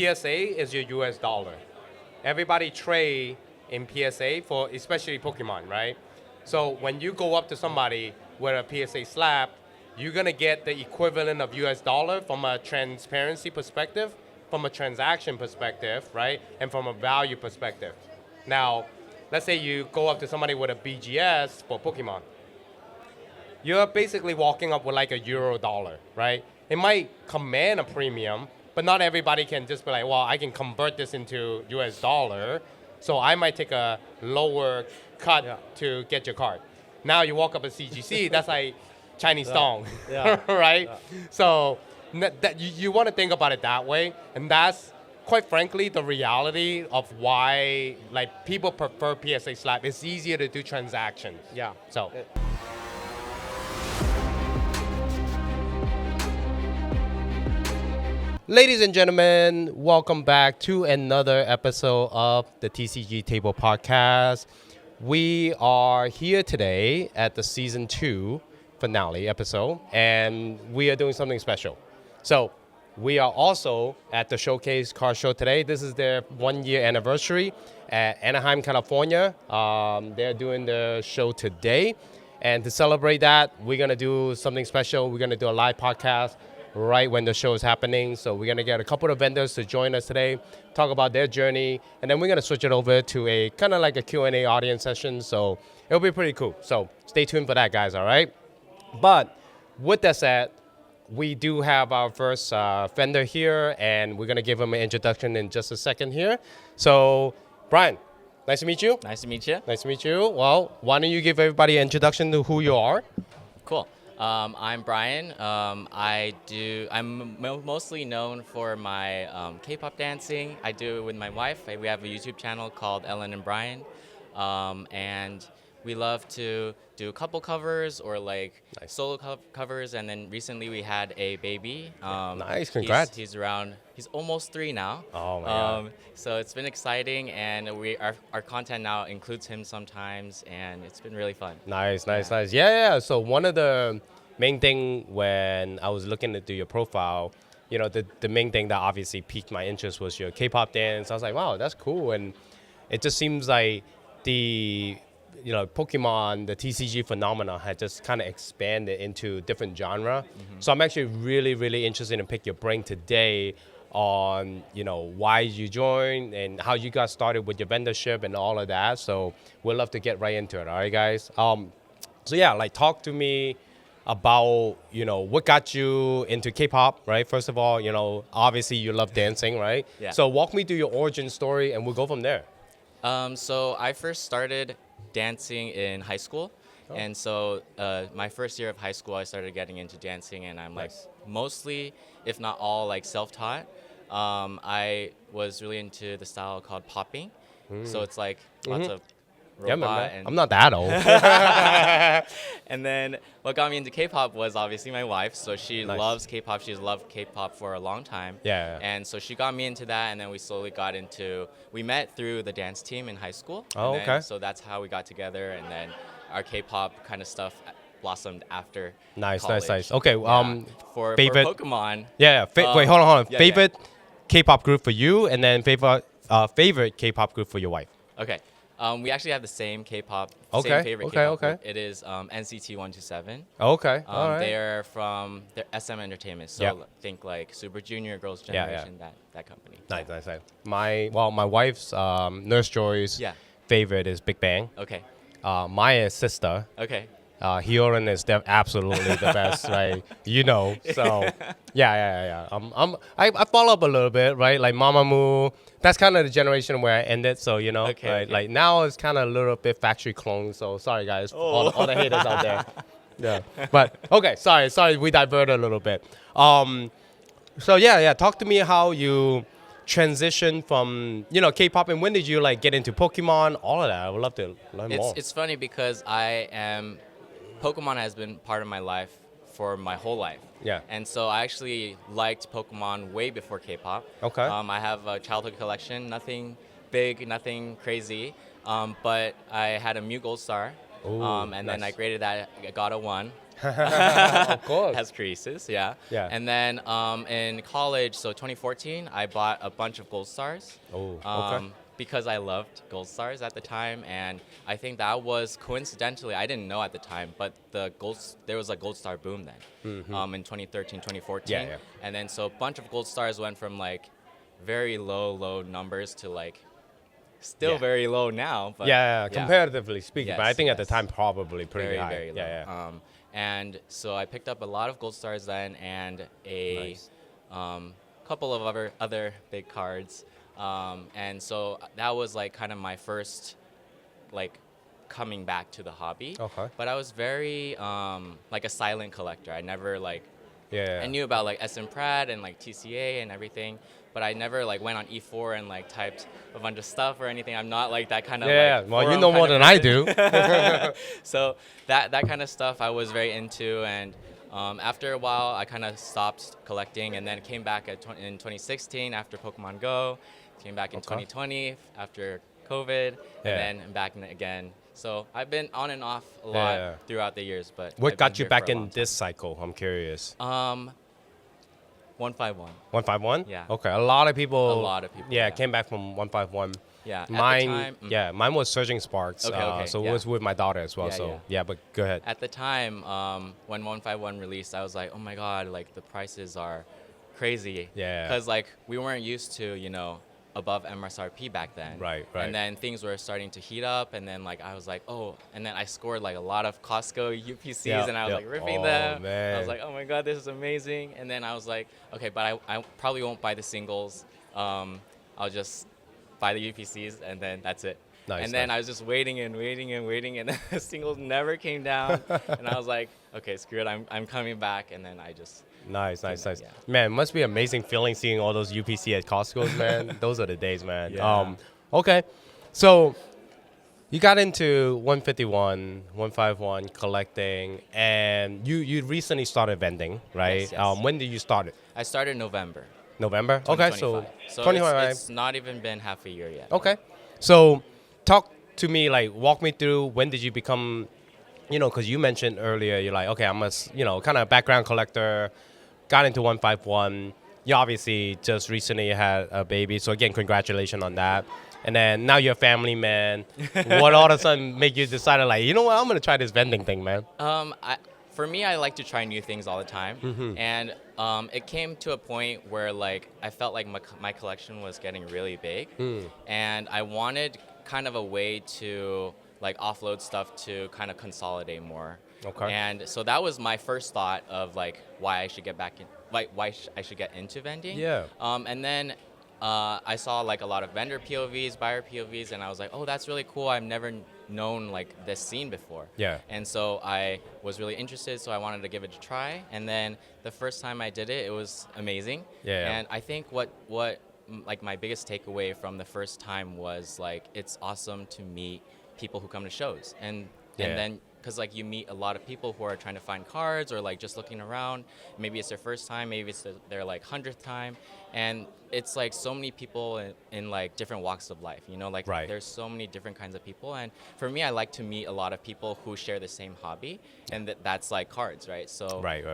PSA is your US dollar. Everybody trade in PSA for especially Pokemon, right? So when you go up to somebody with a PSA slab, you're gonna get the equivalent of US dollar from a transparency perspective, from a transaction perspective, right? And from a value perspective. Now, let's say you go up to somebody with a BGS for Pokemon. You're basically walking up with like a euro dollar, right? It might command a premium, but not everybody can just be like, well, I can convert this into US dollar, so I might take a lower cut to get your card. Now you walk up at CGC, that's like Chinese dong, right? Yeah. So you want to think about it that way, and that's quite frankly the reality of why like people prefer PSA slab. It's easier to do transactions. Yeah. So. Ladies and gentlemen, welcome back to another episode of the TCG Table podcast. We are here today at the season 2 finale episode, and we are doing something special. So we are also at the Showcase Card Show today. This is their 1-year anniversary at Anaheim, California. They're doing the show today. And to celebrate that, we're going to do something special. We're going to do a live podcast right when the show is happening. So we're going to get a couple of vendors to join us today, talk about their journey, and then we're going to switch it over to a kind of like a Q&A audience session. So it'll be pretty cool. So stay tuned for that, guys, all right? But with that said, we do have our first vendor here, and we're going to give him an introduction in just a second here. So, Brian, nice to meet you. Nice to meet you. Nice to meet you. Well, why don't you give everybody an introduction to who you are? Cool. I'm Brian. I'm mostly known for my K-pop dancing. I do it with my wife. We have a YouTube channel called Ellen and Brian, and we love to do couple covers or like solo covers. And then recently we had a baby. Nice, congrats. He's around. He's almost 3 now. Oh my God. So it's been exciting, and our content now includes him sometimes, and it's been really fun. Nice. Yeah. So one of the main thing when I was looking to do your profile, you know, the main thing that obviously piqued my interest was your K-pop dance. I was like, wow, that's cool. And it just seems like the, you know, Pokemon, the TCG phenomena had just kind of expanded into different genre. Mm-hmm. So I'm actually really, really interested in pick your brain today on, you know, why you joined and how you got started with your vendorship and all of that. So we'd love to get right into it. All right, guys. So yeah, like talk to me about, you know, what got you into K-pop, right? First of all, you know, obviously you love dancing, right? Yeah. So walk me through your origin story and we'll go from there. So I first started dancing in high school. Oh. And so my first year of high school, I started getting into dancing, and I'm like mostly, if not all, like self-taught. I was really into the style called popping. So it's like lots of robot. I'm not that old. And then what got me into K-pop was obviously my wife. So she loves K-pop. She's loved K-pop for a long time. Yeah. And so she got me into that, and then we slowly got into, we met through the dance team in high school. Oh, and okay. So that's how we got together, and then our K-pop kind of stuff blossomed after Nice. college. Okay, For favorite Pokemon. Yeah. Wait, hold on. Yeah, favorite K-pop group for you, and then favorite K-pop group for your wife. Okay. We actually have the same K-pop, Okay, same favorite okay, K-pop okay. group. It is NCT 127. Okay. All right. They're from SM Entertainment, so think like Super Junior, Girls' Generation, that company. Nice. My wife's Nurse Joy's favorite is Big Bang. Okay. Maya's sister. Okay. Hyorin is absolutely the best, right? You know, so yeah. I follow up a little bit, right? Like Mamamoo. That's kind of the generation where I ended, so you know, right? Like now it's kind of a little bit factory clone. So sorry guys, all the haters out there. Yeah, but okay, sorry, we diverted a little bit. So yeah, talk to me how you transition from, you know, K-pop, and when did you like get into Pokemon, all of that? I would love to learn more. It's funny because Pokemon has been part of my life for my whole life. Yeah. And so I actually liked Pokemon way before K-pop. Okay. I have a childhood collection, nothing big, nothing crazy, but I had a Mew Gold Star. Ooh, and then I graded that, I got a 1. Of course. Has creases, yeah. Yeah. And then in college, so 2014, I bought a bunch of Gold Stars. Oh, okay. Because I loved Gold Stars at the time, and I think that was coincidentally, I didn't know at the time, but there was a Gold Star boom then, in 2013, 2014. Yeah, yeah. And then so a bunch of Gold Stars went from like very low numbers to like still Yeah. very low now. But Yeah, comparatively speaking, but I Yes, think at the yes. time probably pretty very, high. very low. Yeah. And so I picked up a lot of Gold Stars then, and a Nice. couple of other big cards. And so that was like kind of my first like coming back to the hobby. Okay. But I was very like a silent collector. I never like Yeah. I knew about like SM Pratt and like TCA and everything, but I never like went on E4 and like typed a bunch of stuff or anything. I'm not like that kind of Yeah, like well, you forum know kind more of than I person. do. So that kind of stuff I was very into, and after a while I kind of stopped collecting, and then came back in 2016 after Pokemon Go, came back in Okay. 2020 after COVID, Yeah. and then I'm back in it again. So I've been on and off a lot Yeah. throughout the years, but What I've been got you here back for a in long this cycle? I'm curious. time. 151. 151? Yeah. Okay. A lot of people. A lot of people, Yeah, yeah. came back from 151. Yeah. At Mine. the time, Yeah, mine was Surging Sparks. Okay, So it yeah. was with my daughter as well. Yeah, so yeah. yeah, but go ahead. At the time, when 151 released, I was like, oh my god, like the prices are crazy. Yeah. Because like we weren't used to, above MSRP back then. Right. And then things were starting to heat up, and then like I was like, oh, and then I scored like a lot of Costco UPCs, Yeah, and I was yeah. like ripping Oh, them. man. I was like, oh my god, this is amazing. And then I was like, okay, but I probably won't buy the singles. I'll just buy the UPCs, and then that's it. Nice, and then nice. I was just waiting, and then the singles never came down, and I was like, okay, screw it, I'm coming back, and then I just. Nice. Yeah. Man, it must be amazing feeling seeing all those UPC at Costco's, man. Those are the days, man. Yeah. Okay. So you got into 151, 151 collecting, and you recently started vending, right? Yes. When did you start it? I started November. November? Okay, so 2025. It's not even been half a year yet. Okay. So talk to me, like walk me through when did you become, because you mentioned earlier, you're like, okay, I'm a, kind of background collector, got into 151. You obviously just recently had a baby. So again, congratulations on that. And then now you're a family man. What all of a sudden make you decide like, you know what, I'm going to try this vending thing, man? For me, I like to try new things all the time. Mm-hmm. And it came to a point where like I felt like my collection was getting really big. And I wanted kind of a way to like offload stuff to kind of consolidate more. Okay. And so that was my first thought of like why I should get back in, like why I should get into vending. Yeah. And then I saw like a lot of vendor POVs, buyer POVs, and I was like, oh, that's really cool. I've never known like this scene before. Yeah. And so I was really interested, so I wanted to give it a try. And then the first time I did it, it was amazing. Yeah. And I think what like my biggest takeaway from the first time was like it's awesome to meet people who come to shows, and then because like you meet a lot of people who are trying to find cards or like just looking around. Maybe it's their first time, maybe it's their like 100th time, and it's like so many people in like different walks of life, like Right. there's so many different kinds of people. And for me, I like to meet a lot of people who share the same hobby, and that's like cards, right? So Right.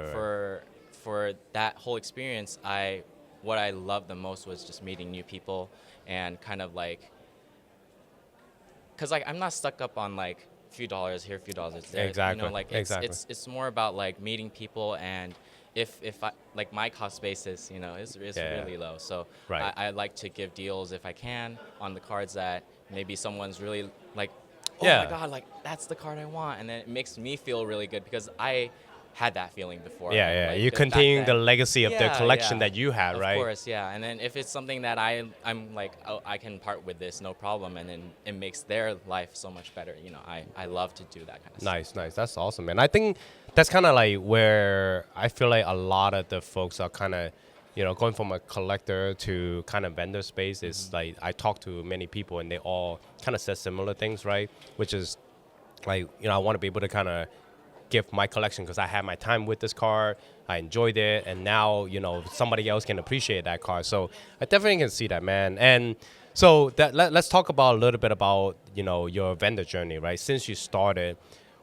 for that whole experience, what I loved the most was just meeting new people and kind of like, because like I'm not stuck up on like a few dollars here, a few dollars there. Exactly. Like Exactly. it's more about like meeting people, and if I like my cost basis, is really low. So Right. I like to give deals if I can on the cards that maybe someone's really like, oh Yeah. my god, like that's the card I want, and then it makes me feel really good because I had that feeling before. Yeah. Like, You back continue the then. legacy of the Yeah, collection yeah. that you had, right? Of course, yeah. And then if it's something that I'm like, oh, I can part with this, no problem, and then it makes their life so much better. I love to do that kind of stuff. Nice. That's awesome, man. I think that's kind of like where I feel like a lot of the folks are kind of, going from a collector to kind of vendor space. Is like I talk to many people and they all kind of said similar things, right? Which is like, I want to be able to kind of give my collection because I had my time with this card, I enjoyed it, and now somebody else can appreciate that card. So I definitely can see that, man. And so let's talk about a little bit about your vendor journey, right? Since you started,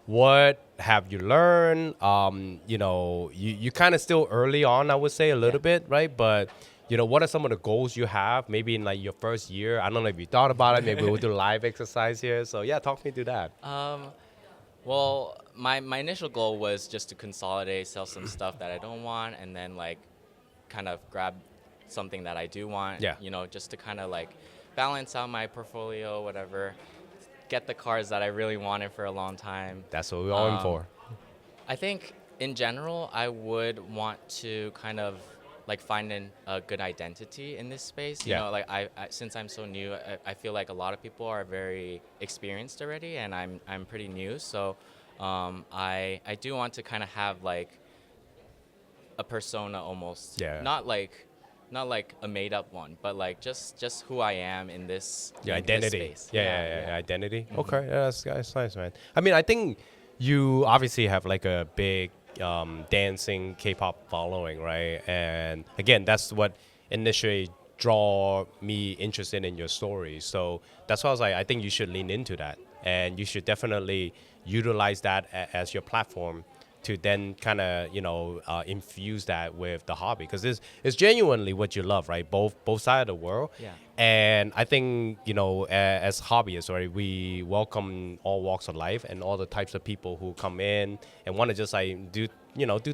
what have you learned? You kind of still early on, I would say a little bit, right? But what are some of the goals you have? Maybe in like your first year. I don't know if you thought about it. Maybe we'll do live exercise here. So yeah, talk me through that. Well, my initial goal was just to consolidate, sell some stuff that I don't want, and then like kind of grab something that I do want. Yeah. Just to kind of like balance out my portfolio, whatever. Get the cards that I really wanted for a long time. That's what we're all in for. I think in general, I would want to kind of like find a good identity in this space. You Yeah. know, like since I'm so new, I feel like a lot of people are very experienced already, and I'm pretty new. So I do want to kind of have like a persona almost. Yeah. Not like a made up one, but like just who I am in this Your in this identity. space. Yeah, identity. Okay, yeah, that's nice, man. I mean, I think you obviously have like a big dancing K-pop following, right? And again, that's what initially draw me interested in your story. So that's why I was like, I think you should lean into that, and you should definitely utilize that as your platform to then kind of infuse that with the hobby, because it's genuinely what you love, right? Both sides of the world. Yeah. And I think as hobbyists, right, we welcome all walks of life and all the types of people who come in and want to just like do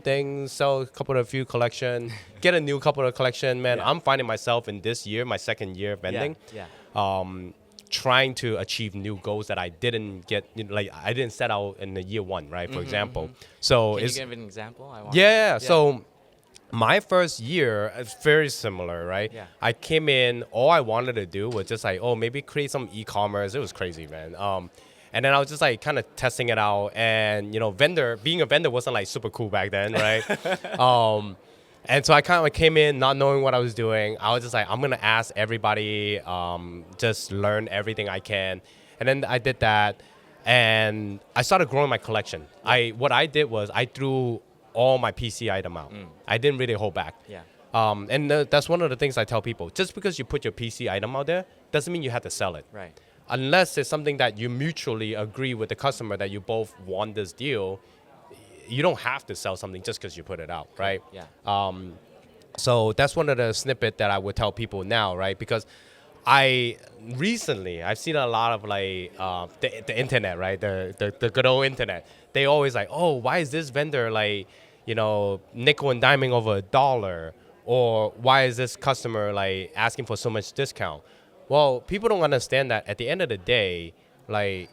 things, sell a few collection, get a new couple of collection. Man, Yeah. I'm finding myself in this year, my second year of vending. Yeah. Trying to achieve new goals that I didn't get, like I didn't set out in the year one, right? For example. So Can you it's give an example? I want. yeah. So my first year is very similar, right? Yeah. I came in, all I wanted to do was just like, maybe create some e-commerce. It was crazy, man. And then I was just like kind of testing it out, and being a vendor wasn't like super cool back then, right? And so I kind of came in not knowing what I was doing. I was just like, I'm going to ask everybody, just learn everything I can. And then I did that, and I started growing my collection. What I did was I threw all my PC item out. I didn't really hold back. Yeah. And that's one of the things I tell people. Just because you put your PC item out there doesn't mean you have to sell it. Right. Unless it's something that you mutually agree with the customer that you both want this deal, you don't have to sell something just because you put it out, right? Yeah. So that's one of the snippet that I would tell people now, right? Because I've seen a lot of like the internet, right? The good old internet. They always like, oh, why is this vendor like, nickel and diming over $1? Or why is this customer like asking for so much discount? Well, people don't understand that at the end of the day, like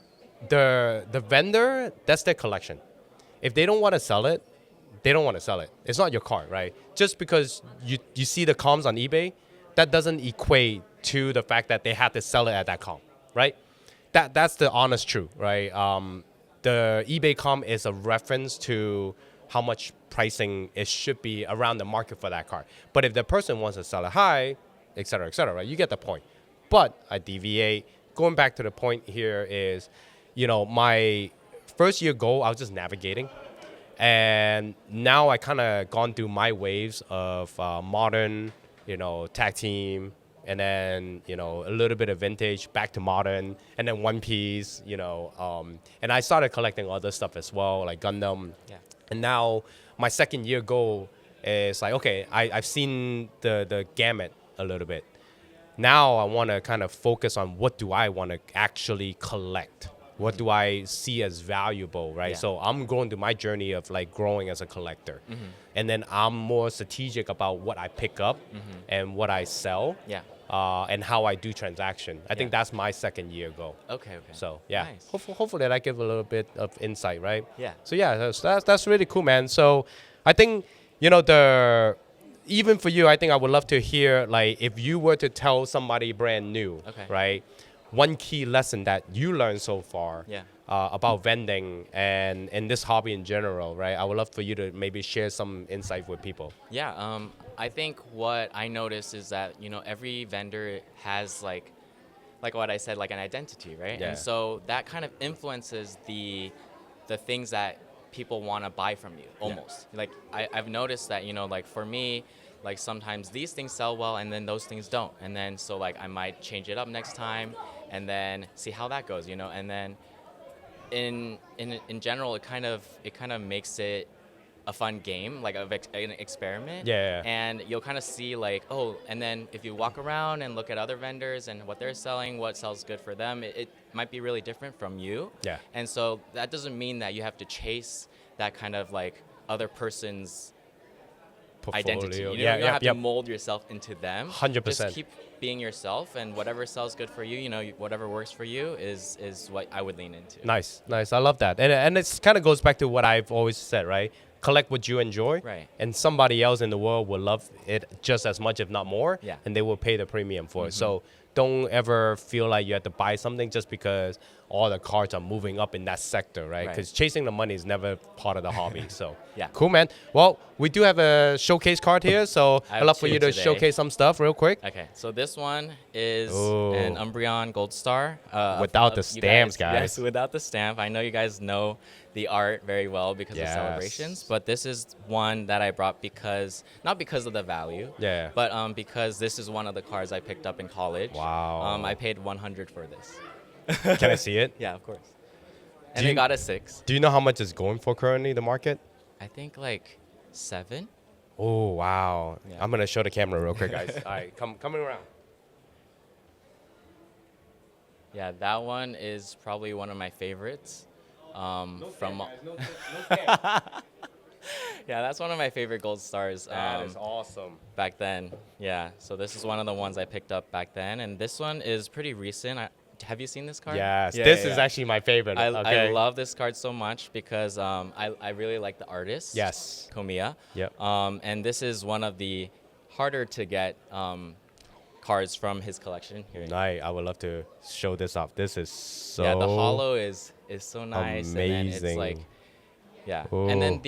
the vendor, that's their collection. If they don't want to sell it, they don't want to sell it. It's not your card, right? Just because you see the comms on eBay, that doesn't equate to the fact that they have to sell it at that comp, right? That's the honest truth, right? The eBay comp is a reference to how much pricing it should be around the market for that card. But if the person wants to sell it high, et cetera, right? You get the point. But I deviate. Going back to the point here is, my first year goal, I was just navigating. And now I kind of gone through my waves of modern, tag team, and then, a little bit of vintage, back to modern, and then One Piece, and I started collecting other stuff as well, like Gundam. Yeah. And now my second year goal is like, okay, I've seen the gamut a little bit. Now I want to kind of focus on what do I want to actually collect? What do I see as valuable, right? Yeah. So I'm going through my journey of like growing as a collector. And then I'm more strategic about what I pick up and what I sell. Yeah. And how I do transaction. I think that's my second year goal. Okay. So yeah, Nice. hopefully that give a little bit of insight, right? Yeah. So yeah, that's really cool, man. So I think even for you, I think I would love to hear like if you were to tell somebody brand new, Okay. right? One key lesson that you learned so far Yeah. about vending and this hobby in general, right? I would love for you to maybe share some insight with people. Yeah, I think what I noticed is that every vendor has like what I said, like an identity, right? Yeah. And so that kind of influences the things that people want to buy from you almost. Like I've noticed that like for me, like sometimes these things sell well and then those things don't, and then so like I might change it up next time and then see how that goes, and then in general, it kind of makes it a fun game, like an experiment. Yeah. And you'll kind of see like, oh, and then if you walk around and look at other vendors and what they're selling, what sells good for them, it might be really different from you. Yeah. And so that doesn't mean that you have to chase that kind of like other person's identity. You don't have to mold yourself into them. 100%. Just keep being yourself, and whatever sells good for you, whatever works for you is what I would lean into. Nice. I love that. And it kind of goes back to what I've always said, right? Collect what you enjoy. Right. And somebody else in the world will love it just as much, if not more. Yeah. And they will pay the premium for it. So don't ever feel like you have to buy something just because all the cards are moving up in that sector, right? Because chasing the money is never part of the hobby. So Yeah. Cool, man. Well, we do have a showcase card here, so I'd love for you to showcase some stuff real quick. Okay, so this one is an Umbreon Gold Star. Without the stamps, guys. Yes, without the stamp. I know you guys know the art very well because of celebrations, but this is one that I brought not because of the value, but because this is one of the cards I picked up in college. Wow. I paid 100 for this. Can I see it? Yeah, of course. And they got a 6. Do you know how much it's going for currently, the market? I think like 7. Oh, wow. Yeah. I'm going to show the camera real quick, guys. All right, coming around. Yeah, that one is probably one of my favorites. Yeah, that's one of my favorite gold stars. That is awesome. Back then, yeah. So this is one of the ones I picked up back then, and this one is pretty recent. Have you seen this card? Yes, this is actually my favorite. I love this card so much because I really like the artist. Yes. Komiya. Yep. And this is one of the harder to get cards from his collection. Here. I would love to show this off. This is so the holo is so nice. Amazing. And then it's like, yeah. Ooh. And then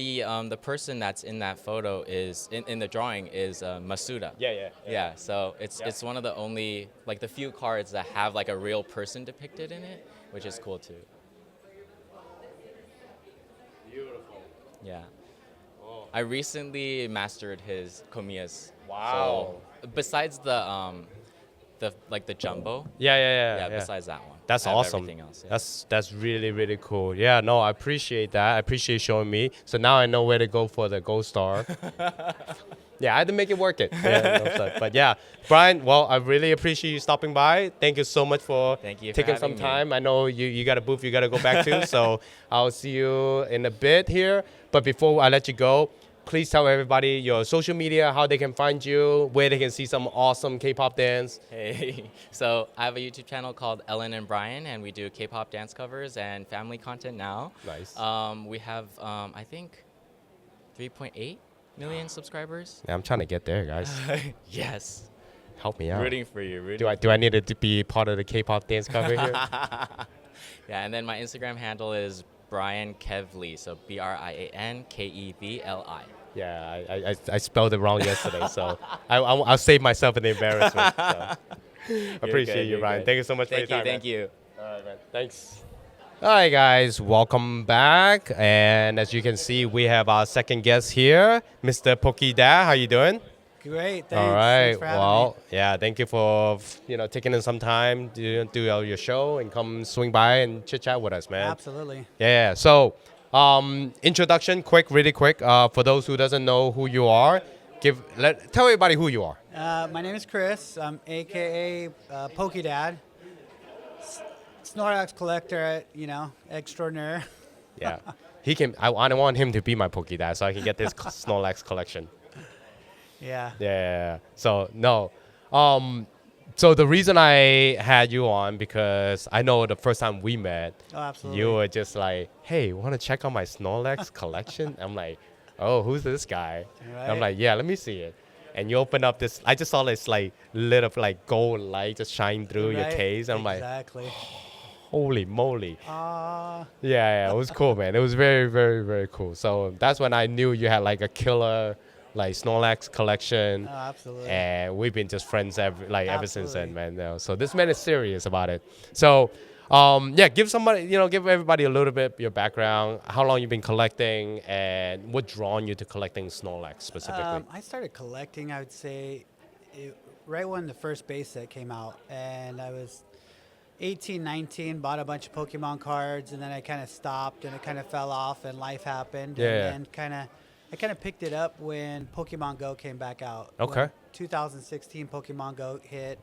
the person that's in that photo is in the drawing is Masuda. Yeah. So it's one of the only, like, the few cards that have like a real person depicted in it, which is cool too. Beautiful. Yeah. Oh. I recently mastered his Komiya's. Wow. So besides the jumbo. Yeah. Besides that one. That's awesome. Everything else, yeah. That's really, really cool. Yeah, no, I appreciate that. I appreciate showing me. So now I know where to go for the gold star. Yeah, I had to make it work it. But yeah, Brian, well, I really appreciate you stopping by. Thank you so much for taking some time. I know you got a booth you got to go back to, so I'll see you in a bit here. But before I let you go, please tell everybody your social media, how they can find you, where they can see some awesome K-pop dance. Hey, so I have a YouTube channel called Ellen and Brian, and we do K-pop dance covers and family content now. Nice. We have, I think, 3.8 million subscribers. Yeah, I'm trying to get there, guys. Yes. Help me out. Rooting for you. Do I need to be part of the K-pop dance cover here? Yeah, and then my Instagram handle is Briankevli, so Briankevli. Yeah, I spelled it wrong yesterday, so I'll save myself an embarrassment. So. Appreciate you, Ryan. Thank you so much for your time. Thank you. All right, man. Thanks. All right, guys, welcome back. And as you can see, we have our second guest here, Mr. Pokida. How you doing? Great, thanks. All right. Thanks for having me. Yeah, thank you for taking in some time to do your show and come swing by and chit chat with us, man. Absolutely. Yeah. So, introduction, really quick. For those who doesn't know who you are, tell everybody who you are. My name is Chris. I'm AKA Pokedad, Snorlax collector, extraordinaire. Yeah, he can. I want him to be my Pokidad so I can get this Snorlax collection. Yeah. Yeah. So no. So the reason I had you on because I know the first time we met, you were just like, "Hey, want to check out my Snorlax collection?" I'm like, "Oh, who's this guy?" Right. I'm like, "Yeah, let me see it." And you open up this. I just saw this like lit of like gold light just shine through your case, and I'm like, holy moly. Yeah, it was cool, man. It was very, very, very cool. So that's when I knew you had like a killer like Snorlax collection. Oh, absolutely. And we've been just friends ever since then, man. So this man is serious about it. So give everybody a little bit your background, how long you've been collecting, and what drawn you to collecting Snorlax specifically. I started collecting, I would say, right when the first base set came out, and I was 18, 19, bought a bunch of Pokemon cards, and then I kind of stopped, and it kind of fell off, and life happened. Yeah. And then I kind of picked it up when Pokemon Go came back out. Okay. When 2016 Pokemon Go hit.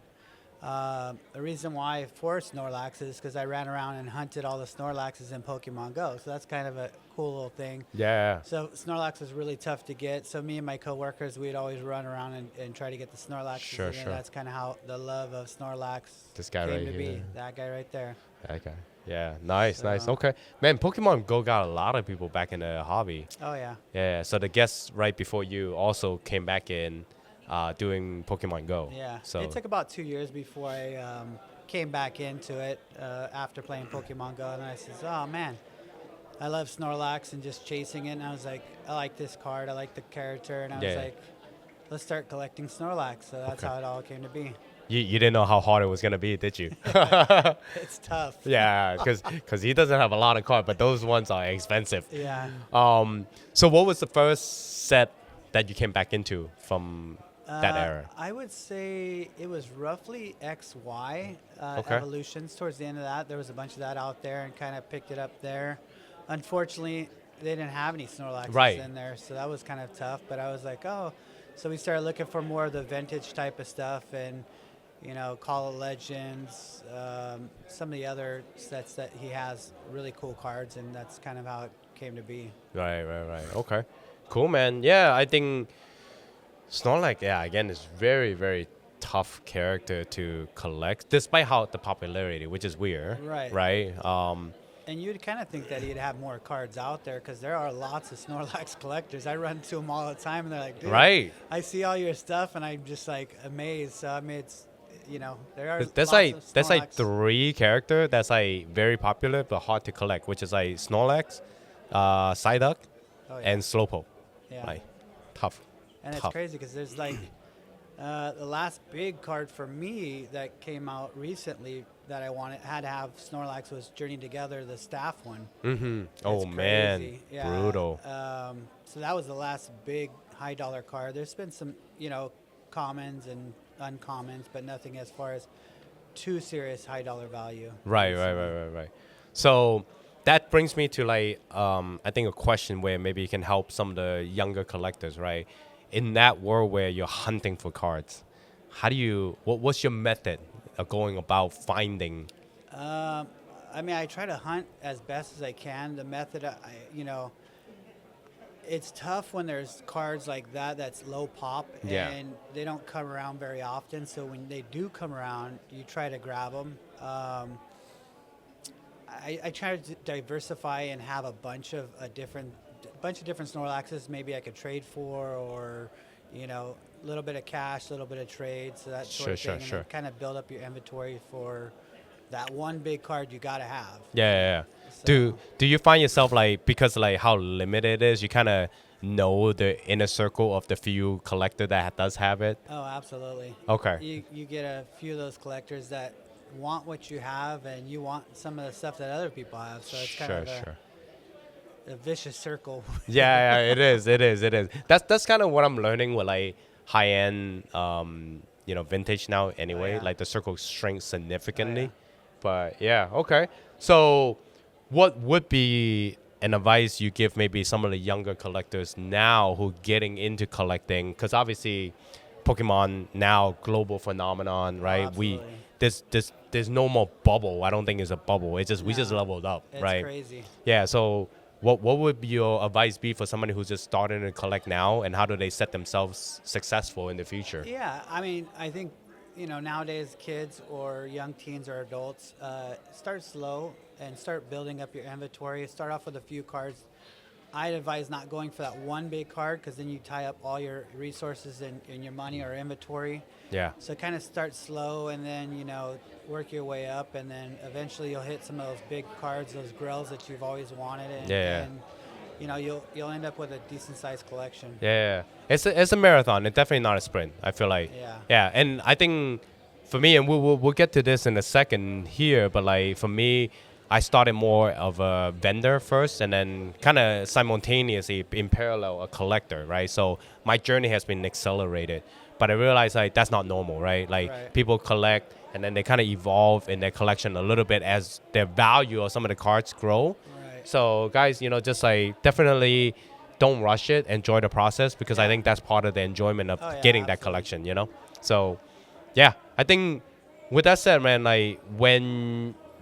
The reason why for Snorlax is because I ran around and hunted all the Snorlaxes in Pokemon Go. So that's kind of a cool little thing. Yeah. So Snorlax was really tough to get. So me and my coworkers, we'd always run around and try to get the Snorlaxes. Sure, and sure. that's kind of how the love of Snorlax This guy came right to here. be. That guy right there. Okay. Yeah. Nice. Nice. So- Okay. Man, Pokemon Go got a lot of people back in the hobby. Oh, yeah. Yeah. So the guest right before you also came back in doing Pokemon Go. Yeah. So It took about 2 years before I came back into it after playing Pokemon Go. And I said, oh, man, I love Snorlax and just chasing it. And I was like, I like this card. I like the character. And I was Yeah. like, let's start collecting Snorlax. So that's Okay. how it all came to be. you didn't know how hard it was gonna be, did you? It's tough. Yeah, because he doesn't have a lot of cards, but those ones are expensive. Yeah. So what was the first set that you came back into from that era? I would say it was roughly XY Okay. evolutions. Towards the end of that, there was a bunch of that out there and kind of picked it up there. Unfortunately, they didn't have any Snorlaxes Right. in there, so that was kind of tough. But I was like, oh. So we started looking for more of the vintage type of stuff and, Call of Legends, some of the other sets that he has, really cool cards, and that's kind of how it came to be. Right. Okay. Cool, man. Yeah, I think Snorlax, again, is very, very tough character to collect, despite how the popularity, which is weird. Right. Right. And you'd kind of think that he'd have more cards out there because there are lots of Snorlax collectors. I run to them all the time, and they're like, dude, Right. I see all your stuff, and I'm just like amazed. So I mean, it's, there are There's lots of like Snorlax. 3 character that's like very popular but hard to collect, which is like Snorlax, Psyduck, Oh, yeah. and Slowpoke. Yeah. Like tough. And it's tough. crazy because there's like the last big card for me that came out recently that I had to have Snorlax was Journey Together, the staff one. Mm-hmm. Oh It's man, crazy. Yeah. brutal. So that was the last big high dollar card. There's been some, commons and uncommons, but nothing as far as too serious high dollar value. Right. So that brings me to like I think a question where maybe you can help some of the younger collectors, right? In that world where you're hunting for cards, how do you? What's your method of going about finding? I mean, I try to hunt as best as I can. The method, it's tough when there's cards like that that's low pop Yeah. and they don't come around very often. So when they do come around, you try to grab them. I try to diversify and have a bunch of different Snorlaxes maybe I could trade for, or a little bit of cash, a little bit of trade, so that sort of Sure, thing, and sure. then kind of build up your inventory for that one big card you gotta have. Yeah. So- Do you find yourself like, because like how limited it is, you kind of know the inner circle of the few collector that does have it? Oh, absolutely. Okay. You get a few of those collectors that want what you have, and you want some of the stuff that other people have. So it's kind of a vicious circle. Yeah, it is. That's kind of what I'm learning with like high end, vintage now. Anyway, Oh, yeah. like the circle shrinks significantly. yeah. But yeah, okay. So, what would be an advice you give maybe some of the younger collectors now who getting into collecting? Because obviously, Pokemon now global phenomenon, right? absolutely. There's no more bubble. I don't think it's a bubble. It's just we just No. leveled up, It's right? crazy. Yeah. So what would be your advice be for somebody who's just starting to collect now, and how do they set themselves successful in the future? Yeah, I mean, I think, nowadays kids or young teens or adults, start slow and start building up your inventory. Start off with a few cards. I'd advise not going for that one big card because then you tie up all your resources in your money or inventory. Yeah. So kind of start slow and then, work your way up, and then eventually you'll hit some of those big cards, those grills that you've always wanted. And, Yeah. and you'll end up with a decent sized collection. Yeah. It's a marathon. It's definitely not a sprint. I feel like. Yeah. Yeah. And I think for me, and we'll get to this in a second here, but like for me, I started more of a vendor first, and then kind of simultaneously in parallel a collector, right? So my journey has been accelerated, but I realized like that's not normal, right? Like Right. people collect and then they kind of evolve in their collection a little bit as their value of some of the cards grow. Right. So guys, just like definitely don't rush it. Enjoy the process because I think that's part of the enjoyment of getting that collection. So yeah, I think with that said, man, like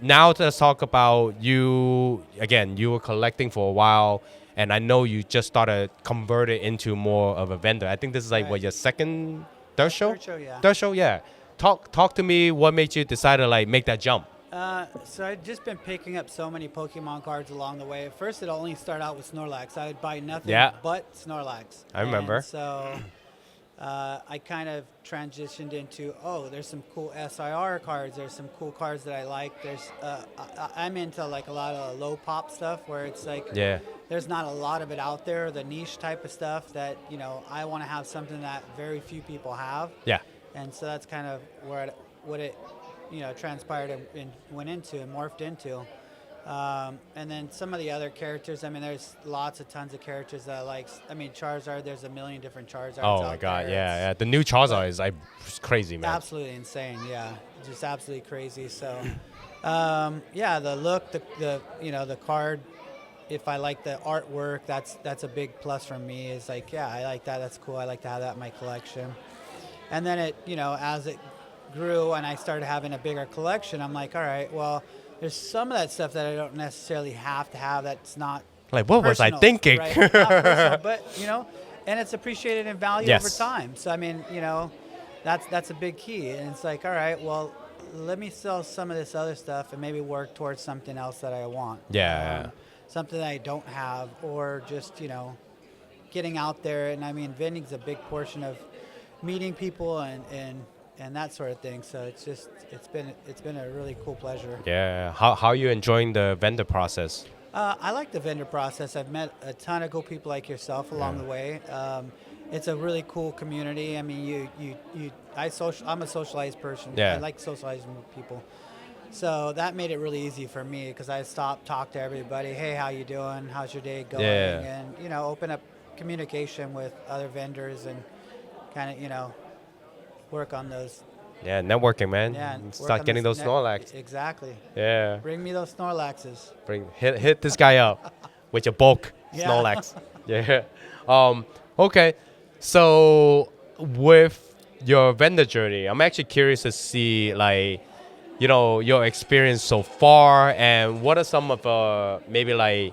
now let's talk about you again. You were collecting for a while, and I know you just started converted into more of a vendor. I think this is like what your third show? Third show, yeah. Third show, yeah. Talk to me. What made you decide to like make that jump? So I'd just been picking up so many Pokemon cards along the way. At first, it only started out with Snorlax. I would buy nothing but Snorlax. I remember. And so I kind of transitioned into, there's some cool SIR cards. There's some cool cards that I like. I'm into like a lot of low pop stuff where it's like there's not a lot of it out there, the niche type of stuff that, I want to have something that very few people have. Yeah. And so that's kind of what it transpired and went into and morphed into. And then some of the other characters, there's tons of characters that I like. Charizard, there's a million different Charizards out there. Oh my God, yeah. The new Charizard is like crazy, man. Absolutely insane, yeah. Just absolutely crazy. So, the look, the card, if I like the artwork, that's a big plus for me. Is like, I like that. That's cool. I like to have that in my collection. And then it, as it grew and I started having a bigger collection, I'm like, all right, well, there's some of that stuff that I don't necessarily have to have. That's not like what personal, was I thinking? Right? Not personal, but and it's appreciated in value over time. So that's a big key. And it's like, all right, well, let me sell some of this other stuff and maybe work towards something else that I want. Yeah. Something that I don't have, or just getting out there. And vending's a big portion of meeting people and that sort of thing. So it's been a really cool pleasure. Yeah. How are you enjoying the vendor process? I like the vendor process. I've met a ton of cool people like yourself along the way. It's a really cool community. I'm a socialized person. Yeah. I like socializing with people. So that made it really easy for me because I stopped, talk to everybody. Hey, how you doing? How's your day going? Yeah. And open up communication with other vendors and kind of work on those. Yeah, networking, man. Yeah, start getting those Snorlax. Exactly. Yeah. Bring me those Snorlaxes. Hit this guy up with your bulk Snorlax. Yeah. Okay. So with your vendor journey, I'm actually curious to see your experience so far, and what are some of maybe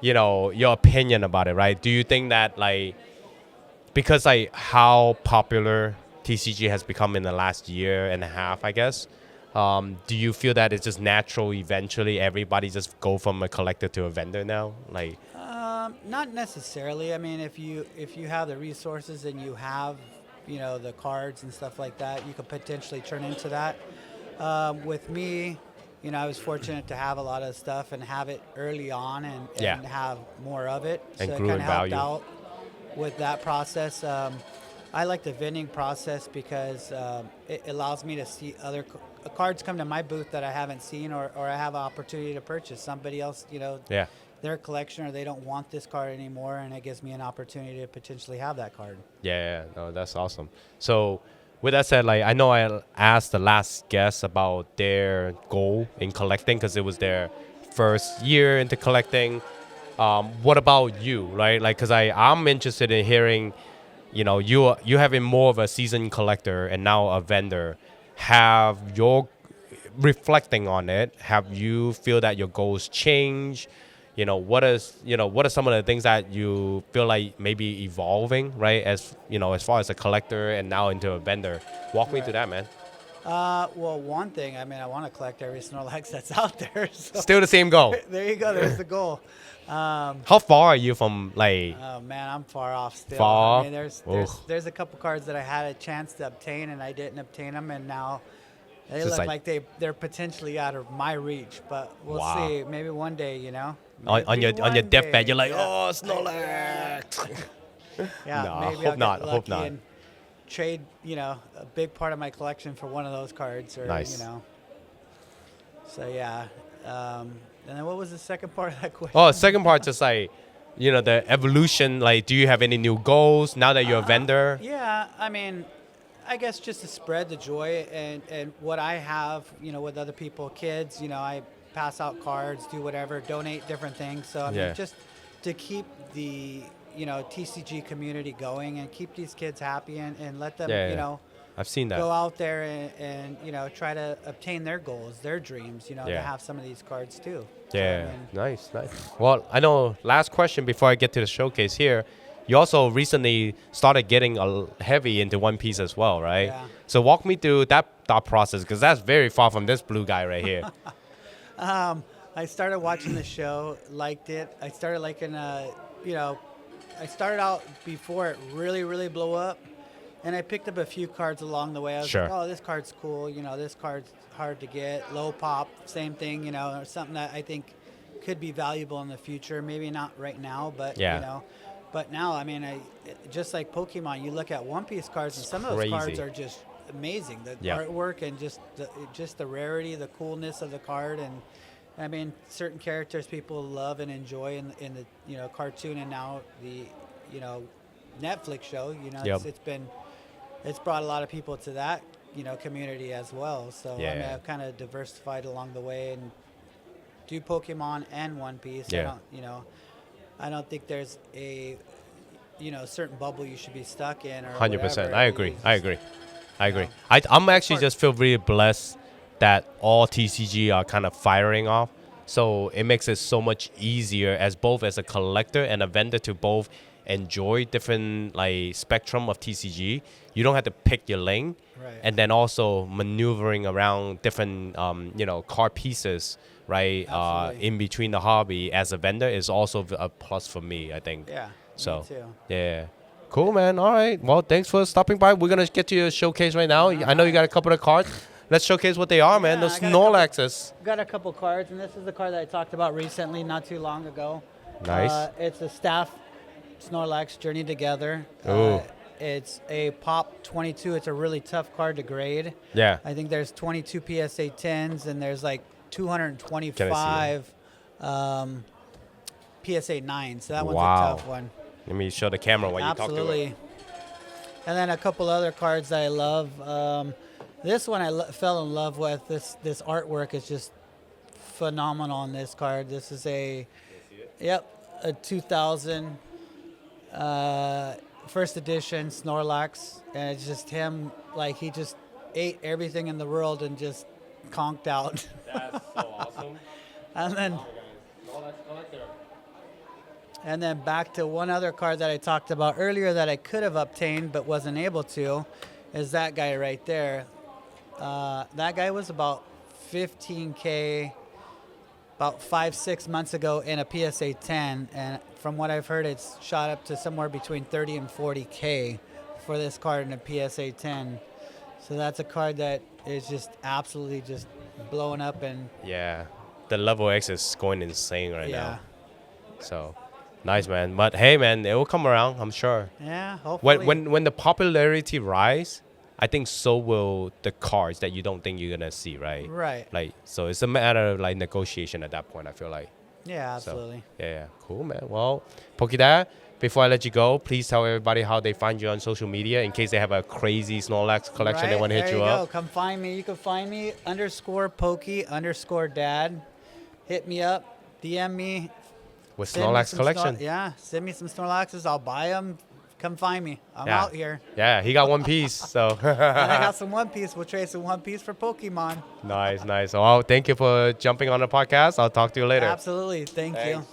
your opinion about it, right? Do you think that because how popular TCG has become in the last year and a half, I guess, do you feel that it's just natural eventually everybody just go from a collector to a vendor now? Not necessarily. If you have the resources and you have the cards and stuff like that, you could potentially turn into that. With me, I was fortunate to have a lot of stuff and have it early on and have more of it. And so it grew kind in of helped value. out with that process. I like the vending process because it allows me to see other cards come to my booth that I haven't seen or I have an opportunity to purchase. Somebody else, their collection, or they don't want this card anymore, and it gives me an opportunity to potentially have that card. Yeah, no, that's awesome. So with that said, I know I asked the last guest about their goal in collecting because it was their first year into collecting. What about you, right? Because I'm interested in hearing, you having more of a seasoned collector and now a vendor. Have your reflecting on it? Have you feel that your goals change? What are some of the things that you feel like maybe evolving, right? As far as a collector and now into a vendor. Walk me through that, man. Well, one thing, I want to collect every Snorlax that's out there. So. Still the same goal. There you go. There's the goal. How far are you from Oh man, I'm far off still. Far? There's a couple cards that I had a chance to obtain and I didn't obtain them, and now they Just look like they're potentially out of my reach. But we'll see. Maybe one day, On your deathbed, you're like, oh, Snorlax. Yeah, No, maybe hope I'll not, get hope lucky not. and trade, a big part of my collection for one of those cards, or Nice. So yeah. And then what was the second part of that question? Oh, second part just the evolution. Do you have any new goals now that you're a vendor? Yeah, I guess just to spread the joy and what I have, with other people, kids, I pass out cards, do whatever, donate different things. So I mean, just to keep the TCG community going and keep these kids happy and let them I've seen that. go out there and try to obtain their goals, their dreams, to have some of these cards too. Yeah, So, I mean, nice. Well, I know, last question before I get to the showcase here, you also recently started getting heavy into One Piece as well, right? Yeah. So walk me through that thought process, because that's very far from this blue guy right here. I started watching the show, liked it. I started liking, I started out before it really, really blew up, and I picked up a few cards along the way. I was like, oh, this card's cool. This card's hard to get. Low pop, same thing, or something that I think could be valuable in the future. Maybe not right now, but, But now, I mean, just like Pokemon, you look at One Piece cards, and some of those cards are just amazing. The artwork and just the rarity, the coolness of the card, and I mean, certain characters people love and enjoy in the cartoon, and now the Netflix show. It's brought a lot of people to that community as well. So I mean, I've kind of diversified along the way and do Pokemon and One Piece. I don't think there's a certain bubble you should be stuck in. Or 100%. whatever. I agree. I'm actually just feel really blessed that all TCG are kind of firing off. So it makes it so much easier as a collector and a vendor to both enjoy different spectrum of TCG. You don't have to pick your lane, and then also maneuvering around different card pieces, right? In between the hobby as a vendor is also a plus for me, I think. Yeah. So me too. yeah. Cool, man. All right. Well, thanks for stopping by. We're gonna get to your showcase right now. I know you got a couple of cards. Let's showcase what they are, man. Those Snorlaxes. Got a couple cards, and this is the card that I talked about recently, not too long ago. Nice. It's a staff Snorlax Journey Together. Ooh. It's a Pop 22. It's a really tough card to grade. Yeah. I think there's 22 PSA 10s, and there's like 225 PSA 9s. So that one's a tough one. Let me show the camera while you talk to it. Absolutely. And then a couple other cards that I love. This one I fell in love with. This artwork is just phenomenal on this card. This is a 2000 first edition Snorlax, and it's just him, like he just ate everything in the world and just conked out. That's so awesome. And then back to one other card that I talked about earlier that I could have obtained but wasn't able to, is that guy right there. That guy was about 15K about 5-6 months ago in a PSA 10, and from what I've heard, it's shot up to somewhere between 30 and 40K for this card in a PSA 10. So that's a card that is just absolutely just blowing up. And yeah, the level X is going insane right now. So nice, man. But hey, man, it will come around, I'm sure. Yeah, hopefully. When the popularity rise, I think so will the cards that you don't think you're gonna see, right? Right. So it's a matter of negotiation at that point, I feel like. Yeah, absolutely. So, yeah, cool, man. Well, Pokidad, before I let you go, please tell everybody how they find you on social media in case they have a crazy Snorlax collection they want to hit you up. Come find me. You can find me _Poki_Dad. Hit me up, DM me. With Snorlax collection. Send me some Snorlaxes. I'll buy them. Come find me. I'm out here. Yeah, he got One Piece, so. And I got some One Piece. We'll trade some One Piece for Pokemon. Nice. Well, thank you for jumping on the podcast. I'll talk to you later. Absolutely. Thank you.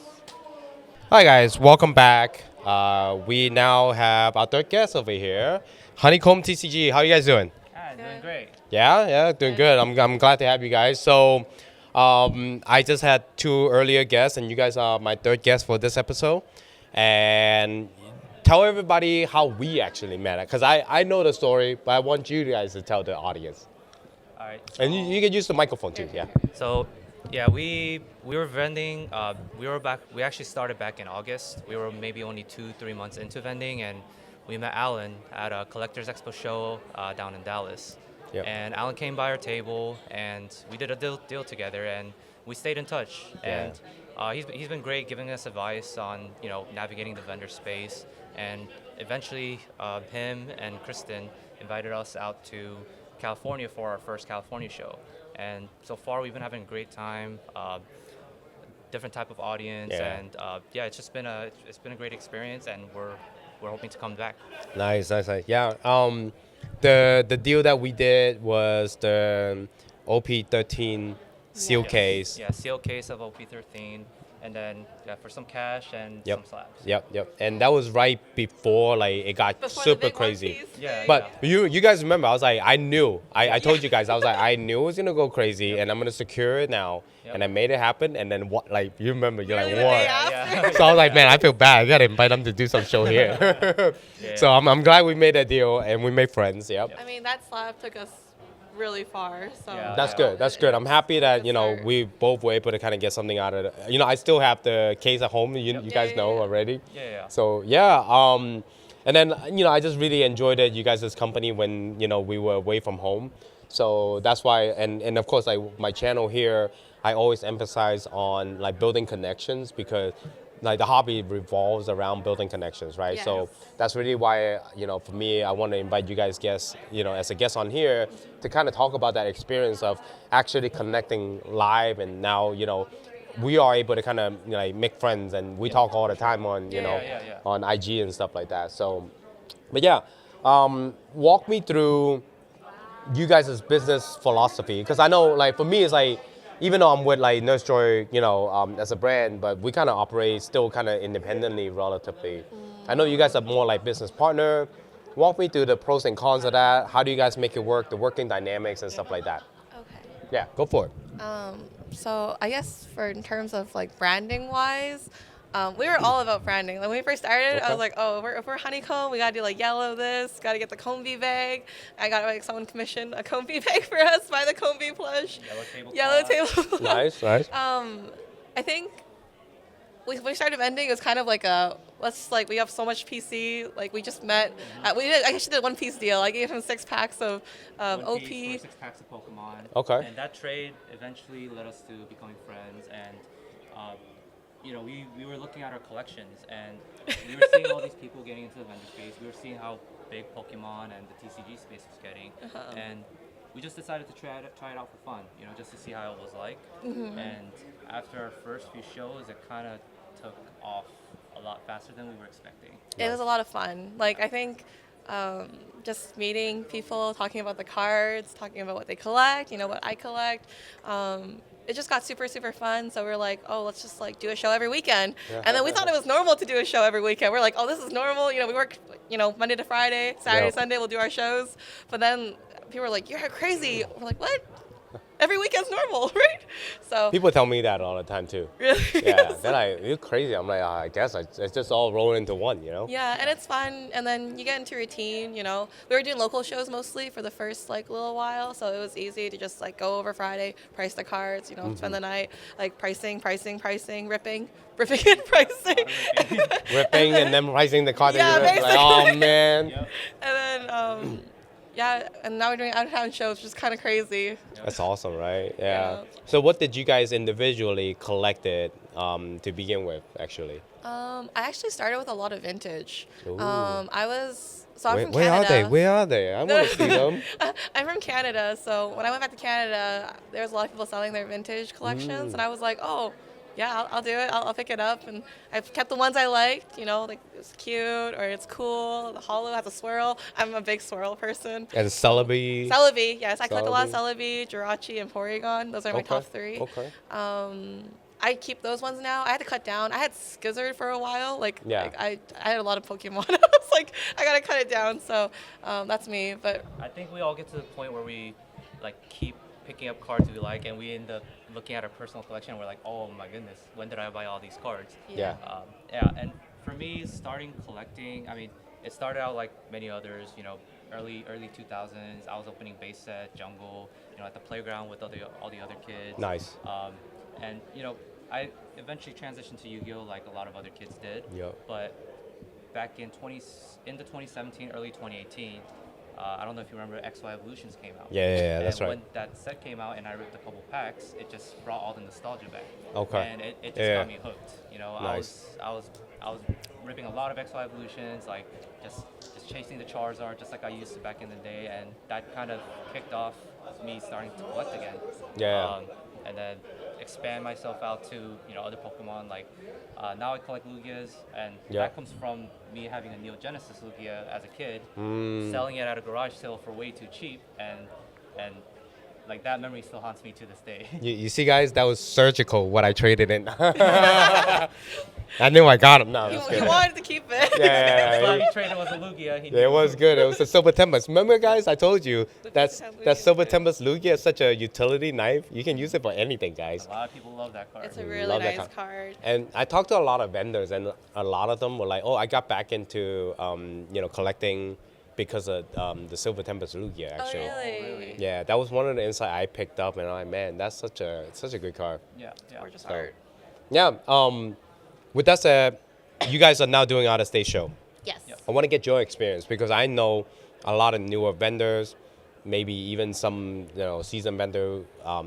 Hi, guys. Welcome back. We now have our third guest over here, Honeycomb TCG. How are you guys doing? Doing great. Yeah, doing good. I'm glad to have you guys. So, I just had 2 earlier guests, and you guys are my third guest for this episode. And tell everybody how we actually met, because I know the story, but I want you guys to tell the audience. All right. And you can use the microphone too, yeah. So, we were vending. We actually started back in August. We were maybe only 2-3 months into vending, and we met Alan at a Collectors Expo show down in Dallas. Yep. And Alan came by our table, and we did a deal together, and we stayed in touch. Yeah. And he's been great, giving us advice on navigating the vendor space. and eventually him and Kristen invited us out to California for our first California show. And so far, we've been having a great time. Different type of audience, Yeah. and it's just been a great experience, and we're hoping to come back. Nice. Yeah. The deal that we did was the OP13 seal Yes. case. Yeah, sealed case of OP13, and then for some cash and Yep. some slabs. Yep. And that was right before like it got Before the super big One crazy. Piece Yeah, thing. But you guys remember, I was like, I knew. I told you guys, I was like, I knew it was gonna go crazy, and I'm gonna secure it now. Yep. And I made it happen. And then what? Like you remember, you're Really, like, the day what? after? So I was like, man, I feel bad. I gotta invite them to do some show here. Yeah. So I'm glad we made that deal and we made friends. Yep. I mean, that slab took us really far. So Yeah. That's good. That's good. I'm happy that Yes, sir. we both were able to kind of get something out of it. I still have the case at home. You guys Yeah, know yeah. already. Yeah. So yeah. And then I just really enjoyed it. You guys' company when we were away from home. So that's why. And of course, like my channel here, I always emphasize on like building connections because like the hobby revolves around building connections, right? So Yes. that's really why for me, I want to invite you guys guests, as a guest on here to kind of talk about that experience of actually connecting live, and now we are able to kind of like make friends, and we talk all the time on Yeah. on IG and stuff like that. So, but yeah, walk me through you guys' business philosophy, because I know like for me it's like even though I'm with like Nurse Joy, as a brand, but we kind of operate still kind of independently relatively. I know you guys are more like business partner. Walk me through the pros and cons of that. How do you guys make it work, the working dynamics and stuff like that? Okay. Yeah, go for it. So I guess in terms of like branding wise, we were all about branding. Like when we first started, I Okay. was like, oh, if we're Honeycomb, we gotta do like yellow this, gotta get the Combi bag. I got like someone commissioned a Combi bag for us, buy the Combi plush. Yellow table. Yellow table. Nice. I think when we started vending, it was kind of like we have so much PC. Like we just met. I actually did a 1 piece deal. I gave him 6 packs of OP. 6 packs of Pokemon. Okay. And that trade eventually led us to becoming friends, and we were looking at our collections, and we were seeing all these people getting into the vendor space. We were seeing how big Pokemon and the TCG space was getting, and we just decided to try it out for fun, just to see how it was like. And after our first few shows, it kind of took off a lot faster than we were expecting. It was a lot of fun. Like I think just meeting people, talking about the cards, talking about what they collect, what I collect. It just got super, super fun. So we're like, oh, let's just like do a show every weekend. Yeah. And then we thought it was normal to do a show every weekend. We're like, oh, this is normal. We work, Monday to Friday, Saturday, Yeah. Sunday, we'll do our shows. But then people were like, you're crazy. We're like, what? Every weekend's normal, right? So People tell me that all the time too. really, Yeah, they're like, you're crazy. I'm like, I guess it's just all roll into one, Yeah, and it's fun, and then you get into routine. We were doing local shows mostly for the first like little while, so it was easy to just like go over Friday, price the cards, spend the night like pricing, ripping and pricing, Ripping and then pricing the card. Yeah, that you rip, like, oh basically. man. and then and now we're doing out of town shows, which is kind of crazy. That's awesome, right? Yeah. Yeah. So what did you guys individually collected to begin with, actually? I actually started with a lot of vintage. Ooh. I'm from Where are Canada. they? Where are they? I want to see them. I'm from Canada, so when I went back to Canada, there was a lot of people selling their vintage collections, and I was like, oh, yeah, I'll do it. I'll pick it up, and I've kept the ones I liked. Like it's cute or it's cool. The hollow has a swirl. I'm a big swirl person. And Celebi. Celebi, yes, I collect a lot of Celebi. Celebi, Jirachi, and Porygon. Those are my top 3. Okay. I keep those ones now. I had to cut down. I had Skizzard for a while. Yeah. I had a lot of Pokemon. I was like, I gotta cut it down. So that's me. But I think we all get to the point where we keep picking up cards we like, and we end up looking at our personal collection. And we're like, oh my goodness, when did I buy all these cards? Yeah. And for me, starting collecting, I mean, it started out like many others, early 2000s. I was opening base set, jungle, at the playground with all the other kids. Nice. And I eventually transitioned to Yu-Gi-Oh! Like a lot of other kids did. Yep. But back into 2017, early 2018, I don't know if you remember XY Evolutions came out. Yeah, that's and right. when that set came out and I ripped a couple packs, it just brought all the nostalgia back. Okay. And it just Yeah. got me hooked. You know, Nice. I was ripping a lot of XY Evolutions, like just chasing the Charizard just like I used to back in the day, and that kind of kicked off me starting to collect again. Yeah. And then expand myself out to other Pokemon. Like now I collect Lugias, and Yeah. that comes from me having a Neo Genesis Lugia as a kid, Mm. selling it at a garage sale for way too cheap, and like that memory still haunts me to this day. You see, guys, that was surgical what I traded in. I knew I got him. No, He, that's he good. wanted to keep it. Yeah, That's why yeah, he traded was a Lugia. He yeah, it was good. It was a Silver Tempest. Remember, guys, I told you that Lugia Silver is good. Tempest Lugia is such a utility knife. You can use it for anything, guys. A lot of people love that card. It's a really Love that nice card. And I talked to a lot of vendors, and a lot of them were like, "Oh, I got back into collecting because of the Silver Tempest Lugia." Actually, Oh, really? yeah, that was one of the insight I picked up, and I'm like, "Man, that's such a good card." Yeah, yeah. Gorgeous So, art. yeah. With that said, you guys are now doing out of state show. Yes. Yep. I want to get your experience because I know a lot of newer vendors, maybe even some seasoned vendor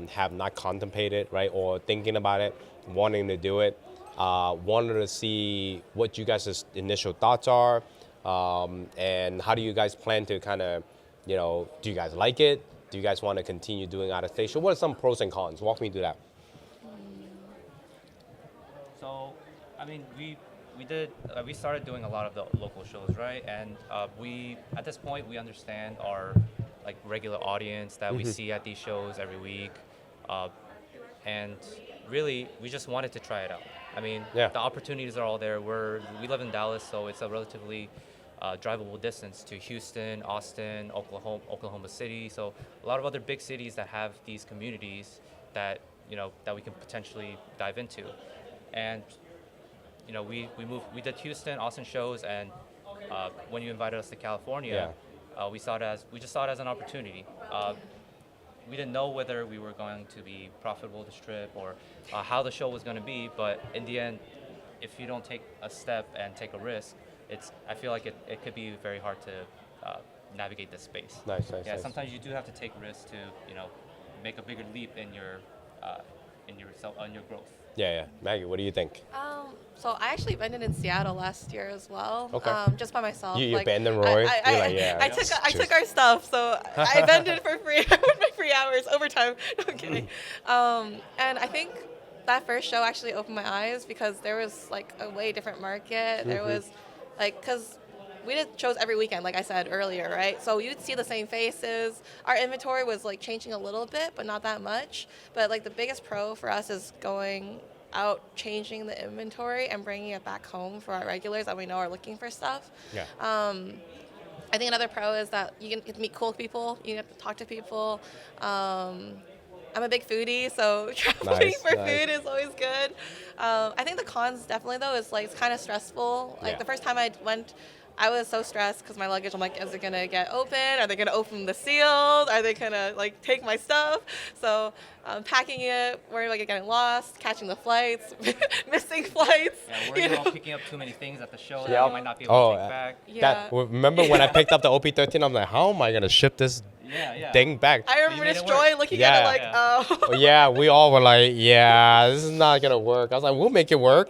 have not contemplated, right, or thinking about it, wanting to do it. Wanted to see what you guys' initial thoughts are, and how do you guys plan to kind of, do you guys like it? Do you guys want to continue doing out of state show? What are some pros and cons? Walk me through that. So, I mean, we started doing a lot of the local shows, right? And we at this point we understand our like regular audience that we see at these shows every week, and really we just wanted to try it out. I mean, Yeah. the opportunities are all there. We live in Dallas, so it's a relatively drivable distance to Houston, Austin, Oklahoma City. So a lot of other big cities that have these communities that that we can potentially dive into, and we did Houston, Austin shows, and when you invited us to California, we just saw it as an opportunity. We didn't know whether we were going to be profitable this trip or how the show was going to be, but in the end, if you don't take a step and take a risk, I feel like it could be very hard to navigate this space. Nice. Yeah, sometimes you do have to take risks to make a bigger leap in your growth. Yeah. Maggie, what do you think? So I actually vended in Seattle last year as well. Okay. just by myself. You abandoned Roy? You're like, yeah. I took our stuff, so I vended for free with my free hours overtime. No, I'm kidding. And I think that first show actually opened my eyes because there was like a way different market. There was like, because we did shows every weekend, like I said earlier, right? So you'd see the same faces. Our inventory was like changing a little bit, but not that much. But like the biggest pro for us is going out, changing the inventory and bringing it back home for our regulars that we know are looking for stuff. Yeah. I think another pro is that you get to meet cool people. You get to talk to people. I'm a big foodie, so traveling Nice. food is always good. I think the cons definitely though is like it's kind of stressful. Like Yeah. the first time I went, I was so stressed because my luggage. I'm like, is it gonna get open? Are they gonna open the seals? Are they gonna like take my stuff? So packing it, worrying about it getting lost, catching the flights, missing flights. Yeah, worried about picking up too many things at the show that Yeah. you might not be able to take Oh, back. Yeah. Remember when I picked up the OP13? I'm like, how am I gonna ship this Yeah. thing back? I remember You made this it work. Joy looking Yeah. at it like, Yeah. oh. Well, yeah, we all were like, yeah, this is not gonna work. I was like, we'll make it work.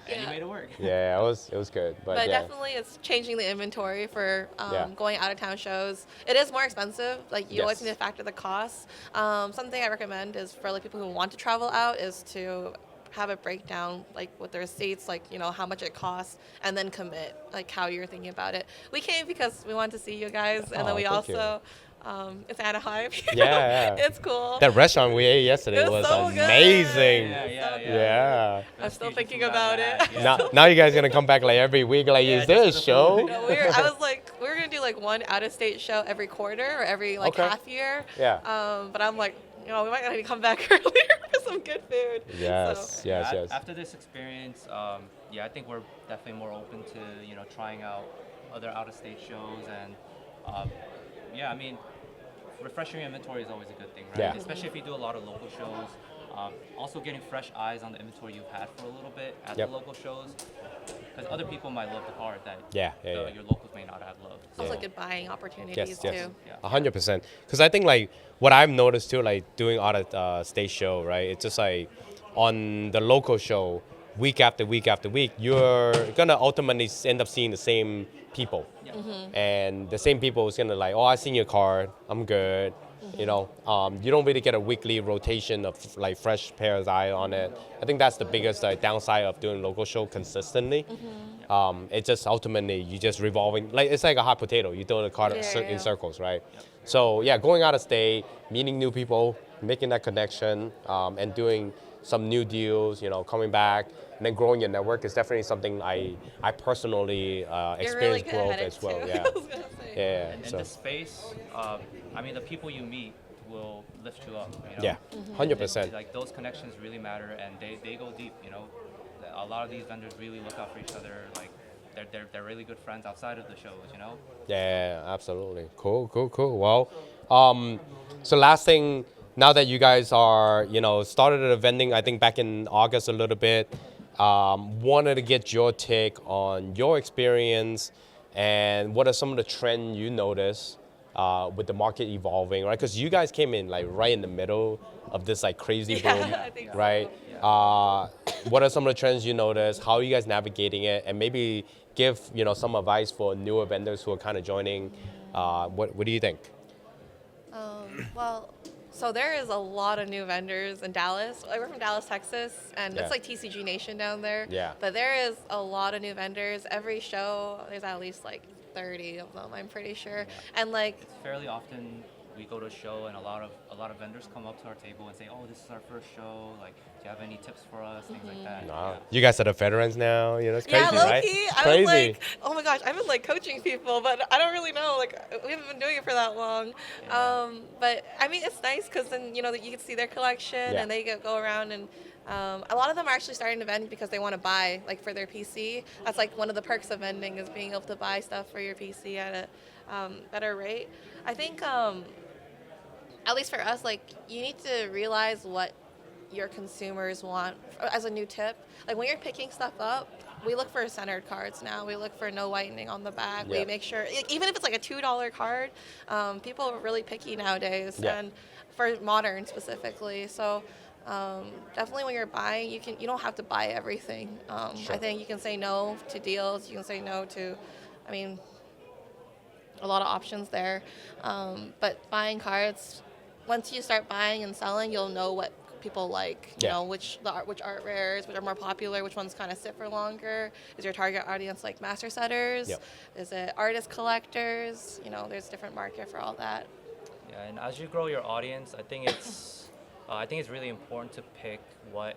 And you Yeah. made it work. Yeah, it was good, but, But yeah. definitely it's changing the inventory for Yeah. going out of town shows. It is more expensive. Like you always Yes. need to factor the costs. Something I recommend is for like people who want to travel out is to have a breakdown like with the receipts, like how much it costs, and then commit like how you're thinking about it. We came because we wanted to see you guys, and Oh, then we thank you. also it's Anaheim. Yeah. It's cool. That restaurant we ate yesterday It was was so good. amazing. Yeah. Yeah. I'm still Fusion thinking food about I've it. had, yeah. Now you guys gonna come back like every week? Like, Yeah, is there a just for the show? food. No, I was like, we were gonna do like one out of state show every quarter or every like Okay. half year. Yeah. But I'm like, we might need to come back earlier for some good food. Yes, So, yes. After this experience, I think we're definitely more open to trying out other out-of-state shows, and I mean, refreshing your inventory is always a good thing, right? Yeah. Especially if you do a lot of local shows. Also, getting fresh eyes on the inventory you've had for a little bit at Yep. the local shows because other people might love the card that Yeah, yeah, yeah. your locals may not have loved. It's also Yeah. good buying opportunities Yes, yes, too. 100%. Because I think like what I've noticed too, like doing audit state show, right? It's just like on the local show, week after week after week, you're gonna ultimately end up seeing the same people, and the same people is gonna like, oh, I seen your card, I'm good. You know, you don't really get a weekly rotation of like fresh pairs of eye on it. I think that's the biggest downside of doing local show consistently. It's just ultimately you just revolving, like it's like a hot potato. You throw the card in circles, right? So yeah, going out of state, meeting new people, making that connection, and doing some new deals, you know, coming back and then growing your network is definitely something I personally You're really experienced good growth at it as well. too. Yeah, I was gonna say. yeah. And So the space, I mean, the people you meet will lift you up. You know? yeah, 100%. Like those connections really matter, and they go deep. You know, a lot of these vendors really look out for each other. Like they're really good friends outside of the shows. You know. Yeah, absolutely. Cool. Well, so last thing, now that you guys are, you know, started the vending, I think back in August a little bit, wanted to get your take on your experience and what are some of the trends you notice with the market evolving, right? Because you guys came in like right in the middle of this like crazy boom, I think so. right? What are some of the trends you notice? How are you guys navigating it? And maybe give, you know, some advice for newer vendors who are kind of joining. What do you think? Well, so there is a lot of new vendors in Dallas. We're from Dallas, Texas, and Yeah. it's like TCG Nation down there. Yeah. But there is a lot of new vendors. Every show, there's at least like 30 of them, I'm pretty sure. And like, It's fairly often we go to a show and a lot of vendors come up to our table and say, "Oh, this is our first show. Like, do you have any tips for us?" Things like that. Nah. You guys are the veterans now. You know, it's crazy, yeah, low right? key, I Crazy. was like, oh my gosh, I've been like coaching people, but I don't really know. Like, we haven't been doing it for that long. But I mean, it's nice because then you know that you can see their collection Yeah. and they go around and. A lot of them are actually starting to vend because they want to buy, like for their PC. That's like one of the perks of vending is being able to buy stuff for your PC at a better rate. I think, at least for us, like you need to realize what your consumers want. As a new tip, like when you're picking stuff up, we look for centered cards now. We look for no whitening on the back. Yeah. We make sure, even if it's like a $2 card, people are really picky nowadays, Yeah. and for modern specifically. So. Definitely when you're buying, you don't have to buy everything. Sure. I think you can say no to deals. You can say no to, I mean, a lot of options there. But buying cards, once you start buying and selling, you'll know what people like. You Yeah. know which art rares, which are more popular, which ones kind of sit for longer. Is your target audience like master setters? Yep. Is it artist collectors? You know, there's different market for all that. Yeah, and as you grow your audience, I think it's really important to pick what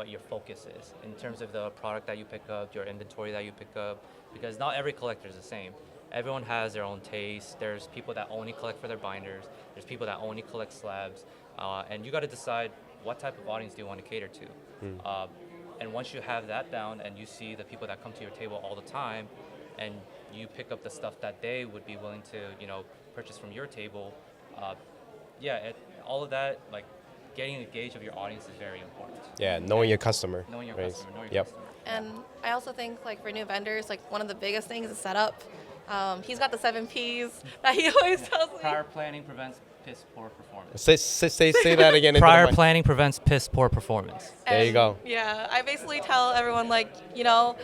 your focus is in terms of the product that you pick up, your inventory that you pick up, because not every collector is the same. Everyone has their own taste. There's people that only collect for their binders. There's people that only collect slabs, and you got to decide what type of audience do you want to cater to. And once you have that down, and you see the people that come to your table all the time, and you pick up the stuff that they would be willing to, you know, purchase from your table. All of that, like getting a gauge of your audience is very important. Yeah, knowing your customer. Knowing your right? customer, knowing your Yep. customer. And I also think like for new vendors, like one of the biggest things is setup. He's got the 7 Ps that he always tells me. Prior planning prevents piss poor performance. Say that again. into the Prior mic. planning prevents piss poor performance. There you And, go. Yeah, I basically tell everyone like, you know,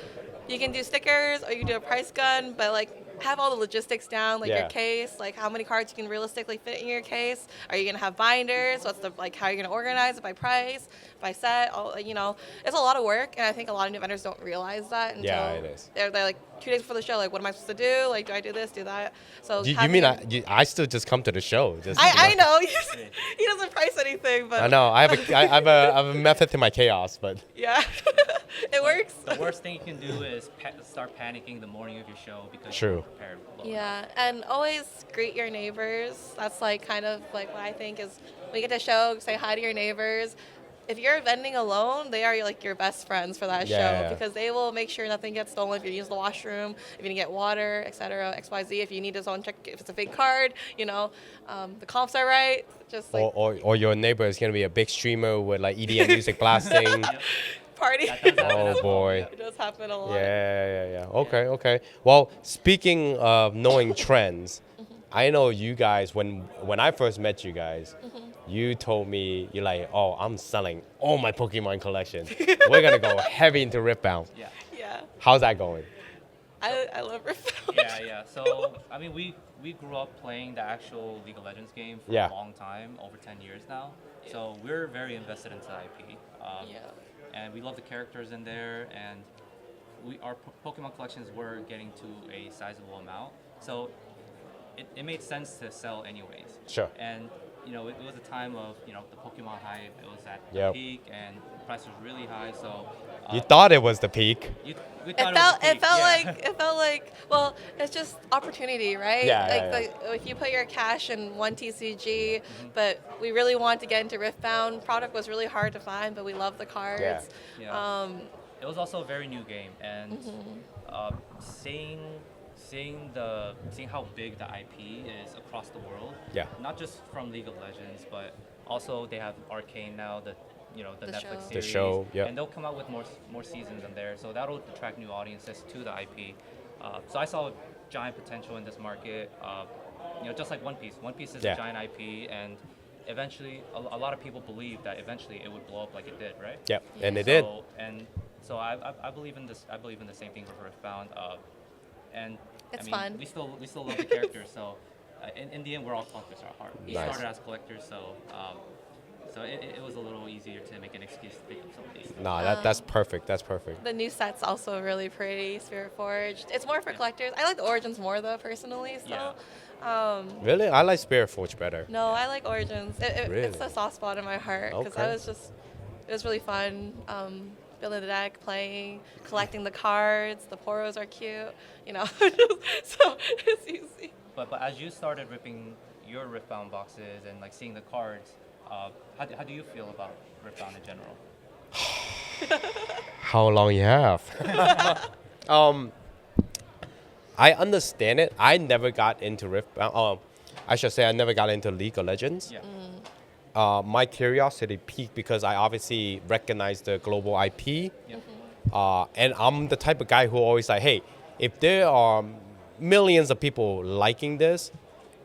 you can do stickers or you can do a price gun, but like have all the logistics down, like Yeah. your case, like how many cards you can realistically fit in your case. Are you gonna have binders? What's the like how you're gonna organize it by price, by set? All you know, it's a lot of work, and I think a lot of new vendors don't realize that until Yeah, it is. they're like 2 days before the show. Like, what am I supposed to do? Like, do I do this, do that? So You having mean a- I still just come to the show? Just, I know he doesn't price anything, but I know. I have a method to my chaos, but yeah, it works. The worst thing you can do is start panicking the morning of your show because True. you're prepared. well. Yeah, and always greet your neighbors. That's like kind of like what I think is when you get to show, say hi to your neighbors. If you're vending alone, they are like your best friends for that Yeah. show because they will make sure nothing gets stolen if you use the washroom, if you need to get water, etc. XYZ. If you need to zone check if it's a big card, you know, the comps are right. Just like or your neighbor is gonna be a big streamer with like EDM music blasting. party. That does happen Oh as well. boy. It does happen a lot. Yeah. Okay, okay. Well, speaking of knowing trends, I know you guys, when I first met you guys, you told me, you're like, oh, I'm selling all my Pokemon collection. We're going to go heavy into Riftbound. Yeah. Yeah. How's that going? I love Riftbound. Yeah. So I mean, we grew up playing the actual League of Legends game for Yeah. a long time, over 10 years now. So we're very invested into the IP. Yeah. And we love the characters in there, and our Pokemon collections were getting to a sizable amount. So it made sense to sell anyways. Sure. And it was a time of the Pokemon hype. It was at Yep. the peak, and the price was really high. So You thought it was the peak. we It thought felt, was the it felt peak, yeah. like, it felt like, well, it's just opportunity, right? Yeah, like if you put your cash in one TCG, but we really wanted to get into Riftbound. Product was really hard to find, but we love the cards. Yeah. It was also a very new game, and seeing how big the IP is across the world. Yeah. Not just from League of Legends, but also they have Arcane now, the The Netflix show. series. The show, yeah. And they'll come out with more seasons in there, so that'll attract new audiences to the IP. So I saw giant potential in this market. Just like One Piece. One Piece is Yeah. a giant IP, and eventually, a lot of people believe that eventually it would blow up like it did, right? Yep, and it did. So I believe in this. I believe in the same thing for Earthbound. And It's I mean, fun. We still love the characters. So in the end, we're all collectors at heart. We Nice. started as collectors, so it was a little easier to make an excuse to pick up some of these. No, that's perfect. That's perfect. The new set's also really pretty, Spirit Forged. It's more for collectors. I like the Origins more though, personally. So, Really? I like Spirit Forge better. no, I like Origins. It's Really? a soft spot in my heart because Okay. it was really fun. Building the deck, playing, collecting the cards. The poros are cute, so it's easy. But as you started ripping your Riftbound boxes and like seeing the cards, how do you feel about Riftbound in general? How long you have? I understand it. I never got into Riftbound. I should say I never got into League of Legends. Yeah. My curiosity peaked because I obviously recognize the global IP. Yeah. And I'm the type of guy who always like, hey, if there are millions of people liking this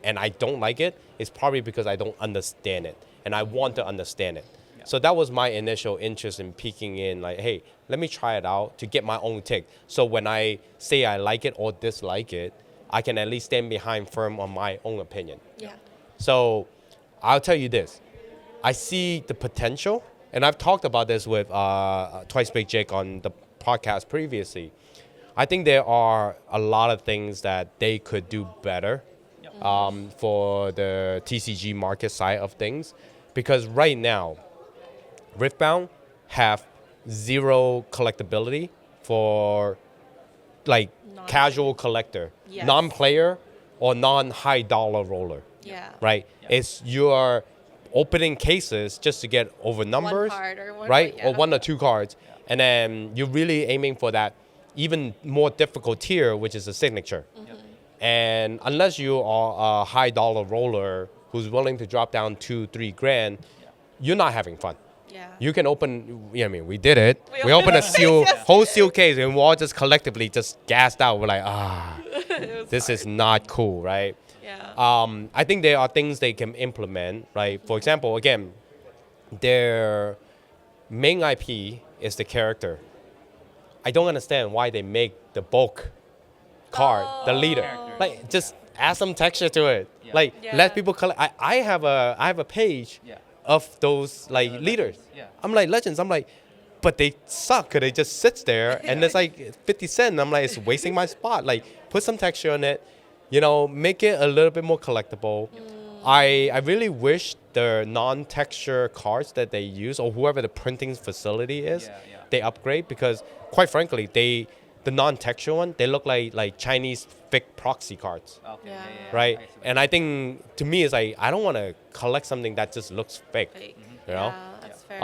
and I don't like it, it's probably because I don't understand it and I want to understand it. Yeah. So that was my initial interest in peeking in, like, hey, let me try it out to get my own take. So when I say I like it or dislike it, I can at least stand behind firm on my own opinion. Yeah. So I'll tell you this. I see the potential, and I've talked about this with Twice Big Jake on the podcast previously. I think there are a lot of things that they could do better for the TCG market side of things. Because right now, Riftbound have zero collectability for like casual collector, Yes. non-player or non-high dollar roller. Yeah. Right? Yeah. It's you're opening cases just to get over numbers, card or one right? card, yeah. Or one or two cards. And then you're really aiming for that even more difficult tier, which is a signature. Mm-hmm. And unless you are a high dollar roller who's willing to drop down $2-3 grand, you're not having fun. Yeah. You can open, we did it. We We opened a opened seal, yes. whole seal case, and we're all just collectively just gassed out. We're like, It was this hard. is not cool, right? Yeah. I think there are things they can implement, right? For example, again, their main IP is the character. I don't understand why they make the bulk card the leader. Character. Like, just add some texture to it. Yeah. Like, Yeah. let people collect. I have a page Yeah. of those like The leaders. legends, yeah. I'm like legends. I'm like, but they suck. 'Cause they just sits there and it's like 50 cents. I'm like, it's wasting my spot. Like, put some texture on it. Make it a little bit more collectible. I really wish the non-texture cards that they use or whoever the printing facility is, Yeah. they upgrade because quite frankly, the non-texture one, they look like Chinese fake proxy cards, Okay. Yeah. right? I see what And I think to me it's like I don't want to collect something that just looks fake. Fake. You know? Yeah, that's fair.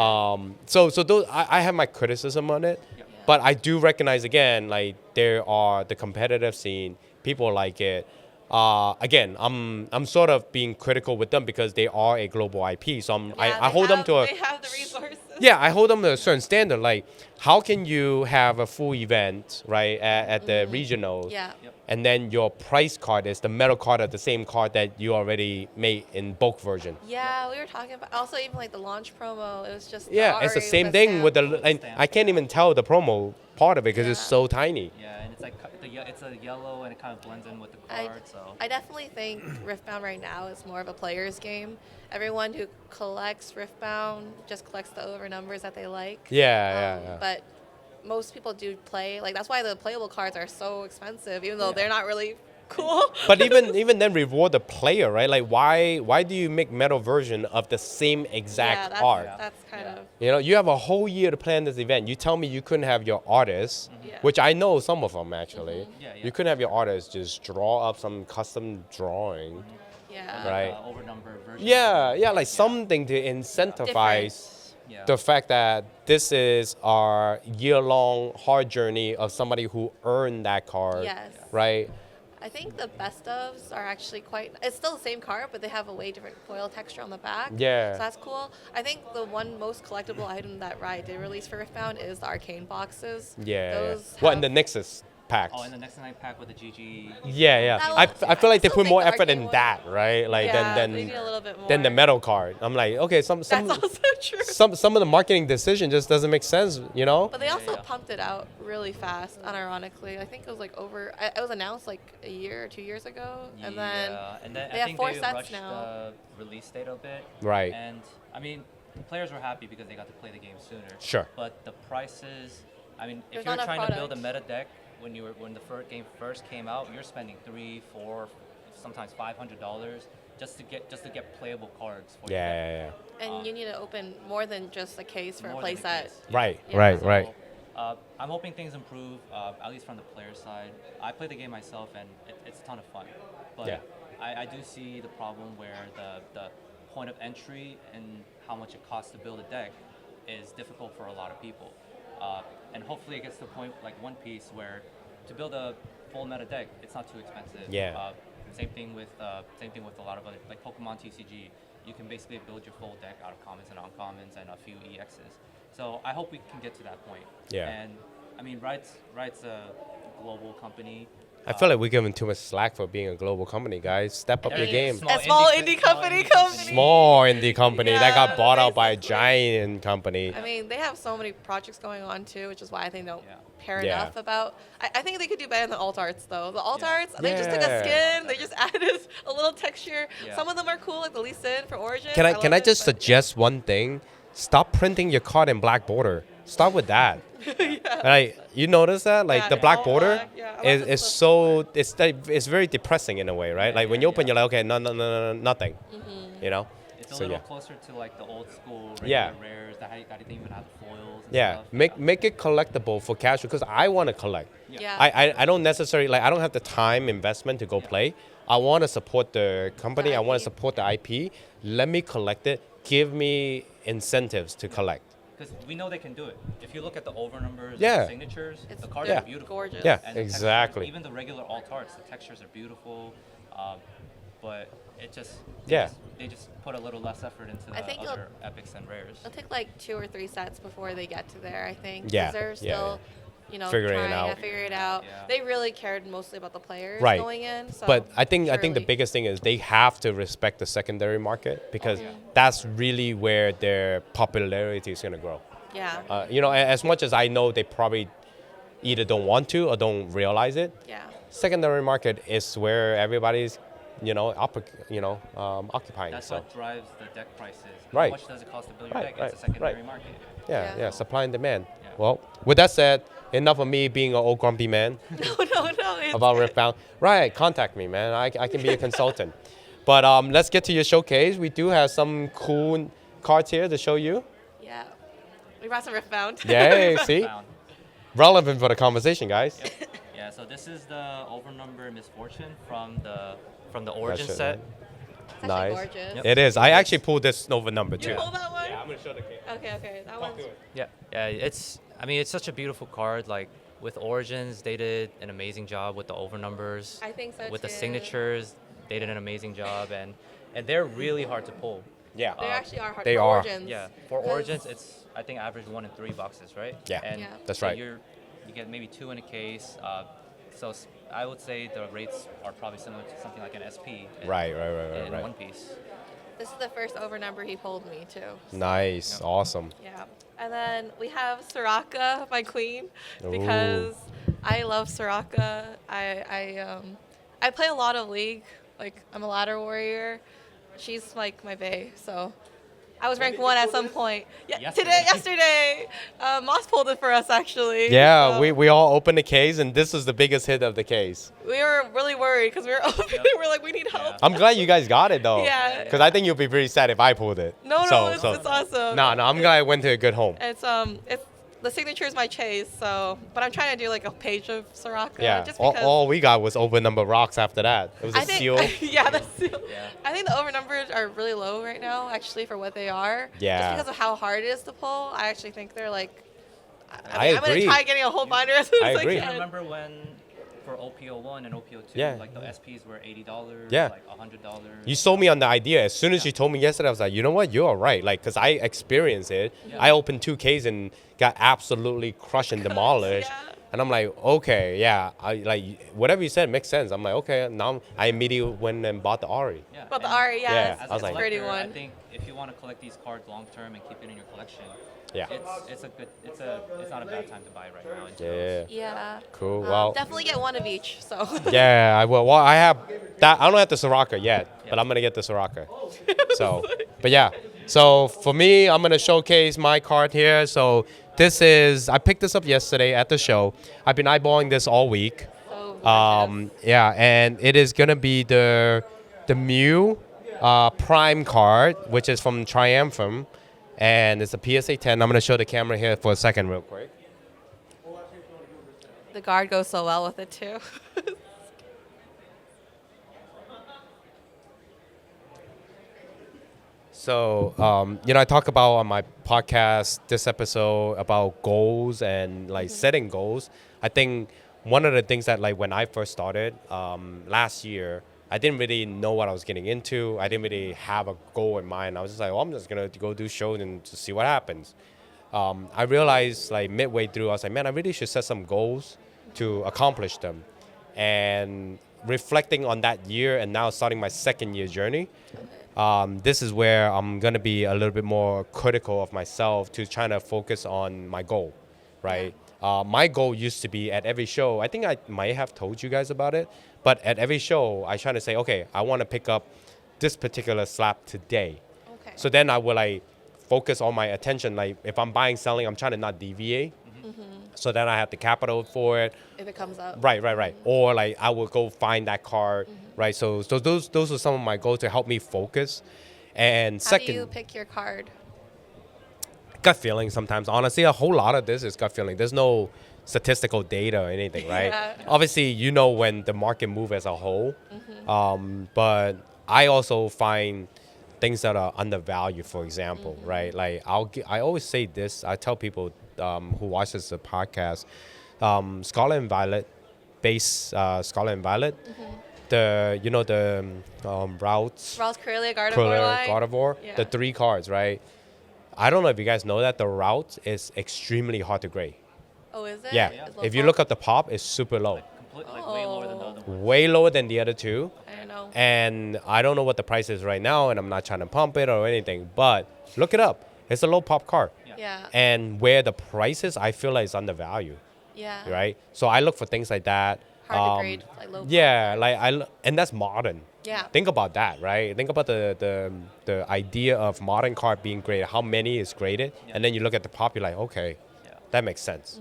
So those I have my criticism on it, Yeah. but I do recognize again like there are the competitive scene, people like it. Again, I'm sort of being critical with them because they are a global IP. So Yeah, I hold them to a They have the resources. yeah, I hold them to a certain standard. Like, how can you have a full event, right, at the regional, Yeah. and then your price card is the metal card of the same card that you already made in bulk version? Yeah, we were talking about also even like the launch promo. It was just Yeah, it's the already same with thing with stamp. the, and I can't even tell the promo part of it because it's Yeah. so tiny. Yeah, and it's like it's a yellow and it kind of blends in with the I, card. So I definitely think Riftbound right now is more of a player's game. Everyone who collects Riftbound just collects the over numbers that they like. Yeah. But most people do play. Like that's why the playable cards are so expensive, even though they're not really cool. But even then, reward the player, right? Like, why do you make metal version of the same exact yeah, art? that's kind of You know, you have a whole year to plan this event. You tell me you couldn't have your artists, Yeah. which I know some of them actually. Yeah, yeah. You couldn't have your artists just draw up some custom drawing. yeah. Right. Over number version. Yeah, like something to incentivize Yeah. the fact that this is our year-long hard journey of somebody who earned that card, Yes. right? I think the best ofs are actually quite. It's still the same card, but they have a way different foil texture on the back. Yeah. So that's cool. I think the one most collectible item that Riot did release for Riftbound is the arcane boxes. Yeah. Those What in the have- Nexus packs? Oh, and the next night pack with the GG. Yeah. That I, one- I feel like they I still put more think the effort in arcane one- that, right? Like Yeah, than they need a little bit more. than the metal card. I'm like, okay, some That's also true. some of the marketing decision just doesn't make sense, you know? But they also yeah. pumped it out really fast, unironically. I think it was like it was announced like a year or 2 years ago, and then and then they I have think 4 they sets rushed now. the release date a bit. Right. And I mean, the players were happy because they got to play the game sooner. Sure. But the prices, I mean, There's if you're not enough trying to build a product. meta deck when the first game first came out, you're spending $300, $400, sometimes $500 just to get playable cards for your deck. Yeah. And you need to open more than just a case for a More play than a set. case. Right, Yeah. right. So, I'm hoping things improve, at least from the player side. I play the game myself, and it's a ton of fun. But Yeah. I do see the problem where the point of entry and how much it costs to build a deck is difficult for a lot of people. And hopefully it gets to the point like One Piece where to build a full meta deck, it's not too expensive. Yeah. Same thing with a lot of other, like Pokemon TCG. You can basically build your full deck out of commons and uncommons and a few EXs. So I hope we can get to that point. Yeah. And I mean, Riot's a global company. I feel like we're giving too much slack for being a global company, guys. Step up your game. A small indie company. Small indie company that got Yeah, bought out by a basically. giant company. I mean, they have so many projects going on too, which is why I think they don't Yeah. care Yeah. enough about. I think they could do better than alt arts though. The alt Yeah. arts, they just took a Yeah. skin, they just added a little texture. Yeah. Some of them are cool, like the Lee Sin for Origin. Can I love can I it, just but- suggest one thing? Stop printing your card in black border. Start with that. Like you notice that, like Yeah, the black all border black, yeah. I love is the so it's very depressing in a way, right? Like when you open, yeah. you're like, okay, no, nothing. Mm-hmm. You know. It's a So, little yeah. closer to like the old school Yeah. regular rares that didn't even have the foils. And Yeah, stuff. make it collectible for casual because I want to collect. Yeah. I don't necessarily like I don't have the time investment to go play. I want to support the company. The I want to IP. support the IP. Let me collect it. Give me incentives to collect. Because we know they can do it. If you look at the over numbers Yeah. and signatures, the cards they're are beautiful. gorgeous. Yeah. And the textures, Exactly. even the regular alt arts, the textures are beautiful. But it just Yeah. they just put a little less effort into I the think other epics and rares. It'll take like 2 or 3 sets before they get to there, I think. 'cause Yeah, They're yeah, still, you know, Figuring it trying out. to figure it out. Yeah. They really cared mostly about the players Right. going in. So But I think the surely- biggest thing is they have to respect the secondary market because yeah. that's really where their popularity is going to grow. Yeah. You know, as much as I know they probably either don't want to or don't realize it, Yeah. secondary market is where everybody's, occupying. That's So what drives the deck prices. Right. How much does it cost to build your Right, deck? right, It's a secondary right. market. yeah, Yeah. supply and demand. Yeah. Well, with that said, enough of me being an old grumpy man No. It's about Riftbound. Right, contact me, man. I can be a consultant. But let's get to your showcase. We do have some cool cards here to show you. Yeah. We brought some Riftbound. Yay, see? Found. Relevant for the conversation, guys. Yeah, so this is the overnumber misfortune from the origin Gotcha. set. It's actually Nice. gorgeous. Yep. It is. I actually pulled this over number You too. hold that one? I'm going to show the case. Okay. That one's. Yeah, it's such a beautiful card. Like with Origins, they did an amazing job with the overnumbers. I think so With the too. signatures, they did an amazing job, and they're really hard to pull. Yeah. They actually are hard. They for are. Origins. Yeah, for 'Cause- Origins, it's I think average 1 in 3 boxes, right? Yeah. And Yeah. That's so right. you get maybe 2 in a case. I would say the rates are probably similar to something like an SP. Right. In Right. one piece. This is the first over number he pulled me too. Nice. Yeah. Awesome. Yeah. And then we have Soraka, my queen, because I love Soraka. I play a lot of League. Like, I'm a ladder warrior. She's like my bae, so I was ranked 1 at some point. Yeah, yesterday. Moss pulled it for us actually. Yeah, so we all opened the case, and this was the biggest hit of the case. we were really worried because we were opening. We're like, we need help. I'm glad you guys got it though. Yeah. Because I think you'll be pretty sad if I pulled it. No, it's awesome. No, I'm glad I went to a good home. It's the signature is my chase, so but I'm trying to do like a page of Soraka. Yeah. Just All, because all we got was open number rocks after that. It was a I think, seal. yeah, the seal. Yeah. I think the over numbers are really low right now, actually, for what they are. Yeah. Just because of how hard it is to pull, I actually think they're like. I I'm gonna agree. try getting a whole binder as soon I as agree. I I can. remember when for OPO1 and OPO2, Yeah. like the SPs were $80, Yeah. like $100. You sold me on the idea. As soon as you told me yesterday, I was like, you know what? You are right. Like, because I experienced it. Yeah. I opened 2Ks and got absolutely crushed and demolished. Yeah. And I'm like, okay, yeah. I like whatever you said makes sense. I'm like, okay. Now I immediately went and bought the Ari. Yeah, But the and Ari, yeah, Yeah, it's, I it's was a like- pretty collector, I one. think if you want to collect these cards long term and keep it in your collection, Yeah. it's not a bad time to buy right now. in Yeah. Joe's. Yeah. Cool. Well, Definitely get one of each. So. yeah, I will. Well, I have that. I don't have the Soraka yet, but I'm gonna get the Soraka. So, but yeah. So for me, I'm gonna showcase my card here. So this is I picked this up yesterday at the show. I've been eyeballing this all week. So gorgeous. Yeah, and it is gonna be the Mew Prime card, which is from Triumphum, and it's a PSA 10. I'm gonna show the camera here for a second, real quick. The guard goes so well with it too. So, I talk about on my podcast this episode about goals and like setting goals. I think one of the things that like when I first started last year, I didn't really know what I was getting into. I didn't really have a goal in mind. I was just like, I'm just gonna go do shows and just see what happens. I realized like midway through, I was like, man, I really should set some goals to accomplish them. And reflecting on that year and now starting my second year journey, this is where I'm gonna be a little bit more critical of myself to trying to focus on my goal, right? My goal used to be at every show, I think I might have told you guys about it, but at every show, I try to say, okay, I want to pick up this particular slab today. Okay. So then I will like focus all my attention, like if I'm buying, selling, I'm trying to not deviate. So then I have the capital for it. If it comes up. Right. Or like I will go find that card, right? So those are some of my goals to help me focus. And How second, do you pick your card? gut feeling sometimes. Honestly, a whole lot of this is gut feeling. There's no statistical data or anything, right? Yeah. Obviously, you know when the market move as a whole. But I also find things that are undervalued, for example, right? Like I always say this. I tell people who watch this podcast, Scarlet and Violet, Scarlet and Violet, the routes. Rouse Corellia, Gardevoir Kriller, line. Gardevoir, Yeah. the 3 cards, right? I don't know if you guys know that the route is extremely hard to grade. Oh, is it? Yeah. It's low If you pop? look at the pop, it's super low. Like way lower than the other one. Way lower than the other two. I don't know. And I don't know what the price is right now, and I'm not trying to pump it or anything, but look it up. It's a low pop card. Yeah. And where the price is, I feel like it's undervalued, Yeah. right? So I look for things like that. Hard to grade, like low. Yeah, like and that's modern. Yeah. Think about that, right? Think about the idea of modern card being graded, how many is graded, and then you look at the pop, you're like, okay, that makes sense.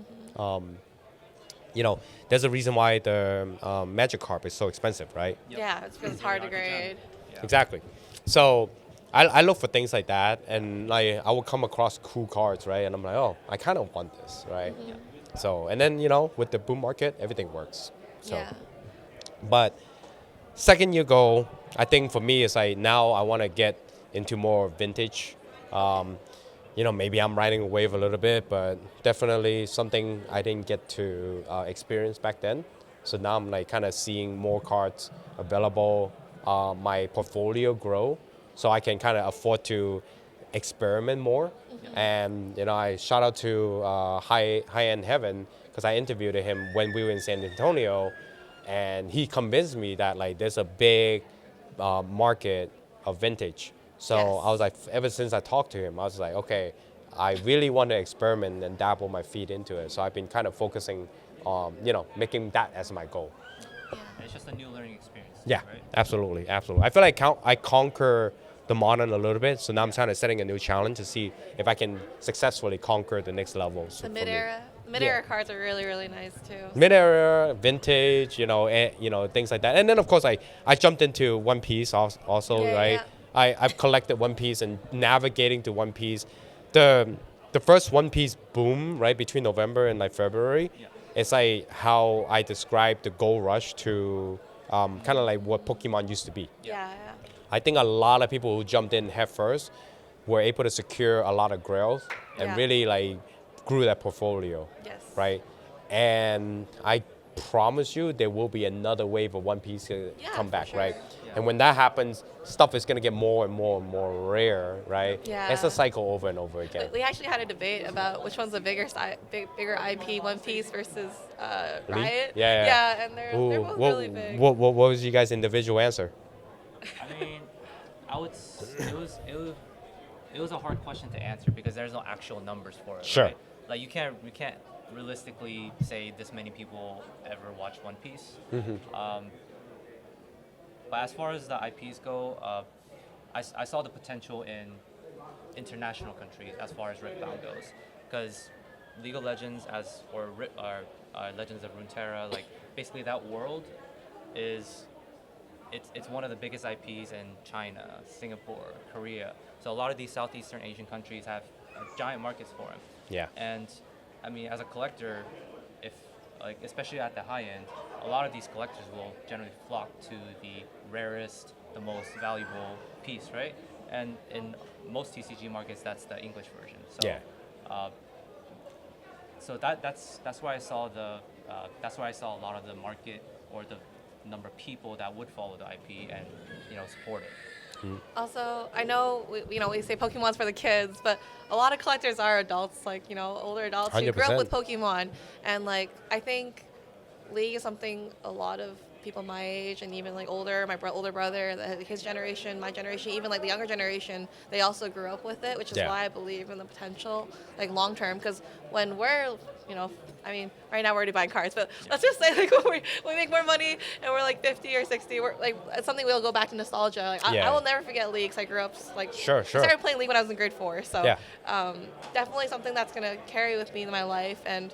There's a reason why the Magic card is so expensive, right? Yeah, it's because it's hard to grade. Exactly. So I look for things like that, and like I will come across cool cards, right? And I'm like, oh, I kind of want this, right? So and then with the boom market, everything works. So, Yeah. but second year goal, I think for me is like now I want to get into more vintage. Maybe I'm riding a wave a little bit, but definitely something I didn't get to experience back then. So now I'm like kind of seeing more cards available, my portfolio grow. so I can kind of afford to experiment more. And I shout out to High End Heaven, because I interviewed him when we were in San Antonio, and he convinced me that like there's a big market of vintage. So Yes. I was like, ever since I talked to him, I was like, okay, I really want to experiment and dabble my feet into it. So I've been kind of focusing on, making that as my goal. And it's just a new learning experience. Yeah, Right? absolutely. I feel like I conquer the modern a little bit, so now I'm trying to setting a new challenge to see if I can successfully conquer the next level. The mid-era cards are really, really nice too. Mid-era, vintage, things like that. And then of course I jumped into One Piece also, Yeah, right? yeah. I've collected One Piece and navigating to One Piece. The first One Piece boom, right, between November and like February, it's like how I describe the gold rush to kind of like what Pokemon used to be. Yeah. I think a lot of people who jumped in head first were able to secure a lot of grails and Yeah. really like grew their portfolio, Yes. right? And I promise you there will be another wave of One Piece to Yeah, come for back, sure. right? And when that happens, stuff is going to get more and more and more rare, right? Yeah. It's a cycle over and over again. We actually had a debate about which one's the bigger IP, One Piece versus Riot. Yeah. Yeah, and they're both really big. What was you guys' individual answer? I mean, it was a hard question to answer because there's no actual numbers for it. Sure. Right? Like we can't realistically say this many people ever watch One Piece. But as far as the IPs go, I saw the potential in international countries as far as Riftbound goes, because League of Legends or Legends of Runeterra, like basically that world is. It's one of the biggest IPs in China, Singapore, Korea. So a lot of these Southeastern Asian countries have giant markets for them. Yeah. And I mean, as a collector, especially at the high end, a lot of these collectors will generally flock to the rarest, the most valuable piece, right? And in most TCG markets, that's the English version. So, Yeah. So that's why I saw a lot of the market or the number of people that would follow the IP and support it. Also, I know we say Pokemon's for the kids, but a lot of collectors are adults, like older adults who grew up 100%. with Pokemon, and like I think League is something a lot of people my age and even like older, older brother, his generation, my generation, even like the younger generation, they also grew up with it, which is Yeah. why I believe in the potential, like long term. Because when we're, I mean, right now we're already buying cards, but let's just say like when we make more money and we're like 50 or 60, we're like it's something we'll go back to nostalgia. Like I will never forget League, 'cause I grew up like Sure. I started playing League when I was in grade 4, so Yeah. definitely something that's gonna carry with me in my life and.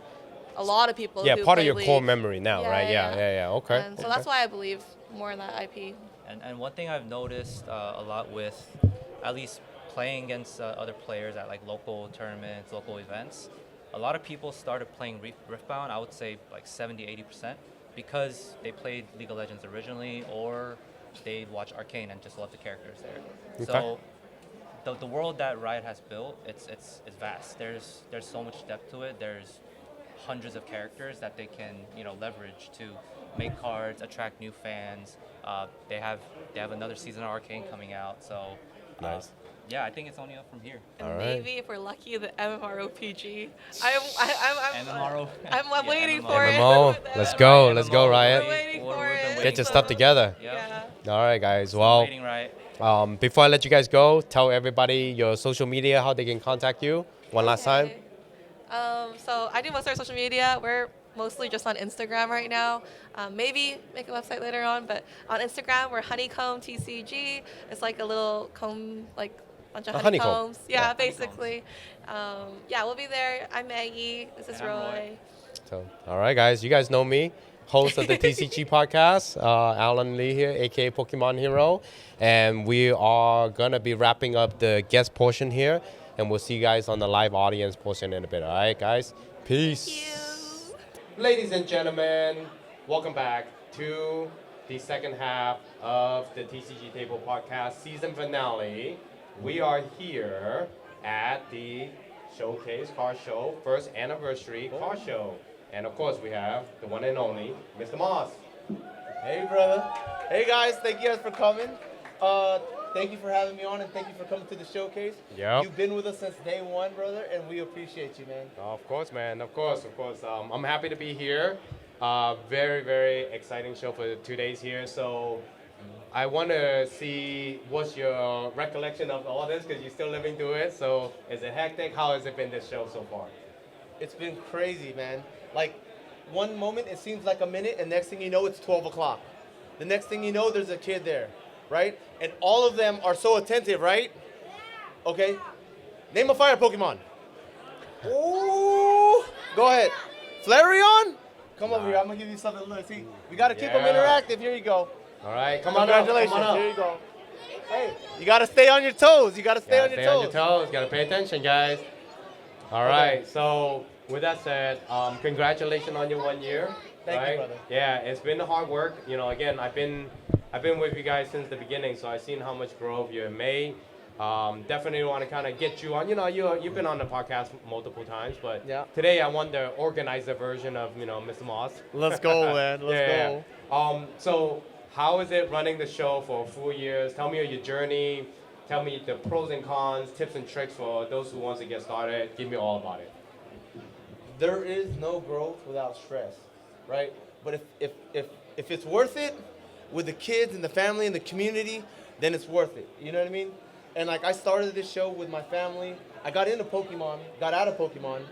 A lot of people. Yeah, who part of play your core League. memory now, right? Yeah. Okay. And so that's why I believe more in that IP. And one thing I've noticed a lot with at least playing against other players at like local tournaments, local events, a lot of people started playing Riftbound, I would say like 70-80%, because they played League of Legends originally or they watch Arcane and just love the characters there. Okay. So the world that Riot has built, it's vast. There's so much depth to it. There's hundreds of characters that they can leverage to make cards, attract new fans. They have another season of Arcane coming out, so Nice. Yeah, I think it's only up from here. And All right. maybe if we're lucky, the MMORPG. MMO. I'm waiting MMO. for it. MMO. Let's go. Let's go, We're Riot. waiting for it. Get your stuff together. Yeah. All right, guys. Well, Waiting, right? before I let you guys go, tell everybody your social media, how they can contact you. One last time. Okay. So I do most of our social media. We're mostly just on Instagram right now. Maybe make a website later on, but on Instagram we're Honeycomb TCG. It's like a little comb, like bunch of A honeycomb. honeycombs. Yeah, Yeah. basically. Yeah, we'll be there. I'm Maggie. This is And I'm Roy. Roy. So, all right, guys. You guys know me, host of the TCG podcast, Alan Lee here, aka Pokemon Hero, and we are gonna be wrapping up the guest portion here, and we'll see you guys on the live audience portion in a bit. All right, guys. Peace. Thank you. Ladies and gentlemen, welcome back to the second half of the TCG Table podcast season finale. We are here at the Showcase Car Show, first anniversary car show. And of course, we have the one and only Mr. Moss. Hey, brother. Hey, guys. Thank you guys for coming. thank you for having me on, and thank you for coming to the showcase. Yep. You've been with us since day one, brother, and we appreciate you, man. Of course, man. Of course. I'm happy to be here. Very, very exciting show for 2 days here. So I want to see what's your recollection of all this because you're still living through it. So is it hectic? How has it been this show so far? It's been crazy, man. Like, one moment it seems like a minute, and next thing you know, it's 12 o'clock. The next thing you know, there's a kid there, right? And all of them are so attentive, right? Okay. Name a fire Pokemon. Ooh. Go ahead. Flareon? Come over here. I'm going to give you something to look. See, we got to keep them interactive. Here you go. All right, come on up. Congratulations. Come on up. Here you go. Hey, you got to stay on your toes. You got to stay on your toes. Got to pay attention, guys. All right, so with that said, congratulations on your 1 year. Thank you, brother. Yeah, it's been hard work. You know, again, I've been with you guys since the beginning, so I've seen how much growth you have made. Definitely want to kind of get you on. You know, you've been on the podcast multiple times, but today I want the organizer version of Mr. Moss. Let's go, man. Let's go. So how is it running the show for 4 years? Tell me your journey. Tell me the pros and cons, tips and tricks for those who want to get started. Give me all about it. There is no growth without stress, right? But if it's worth it with the kids and the family and the community, then it's worth it. You know what I mean? And like I started this show with my family. I got into Pokemon, got out of Pokemon.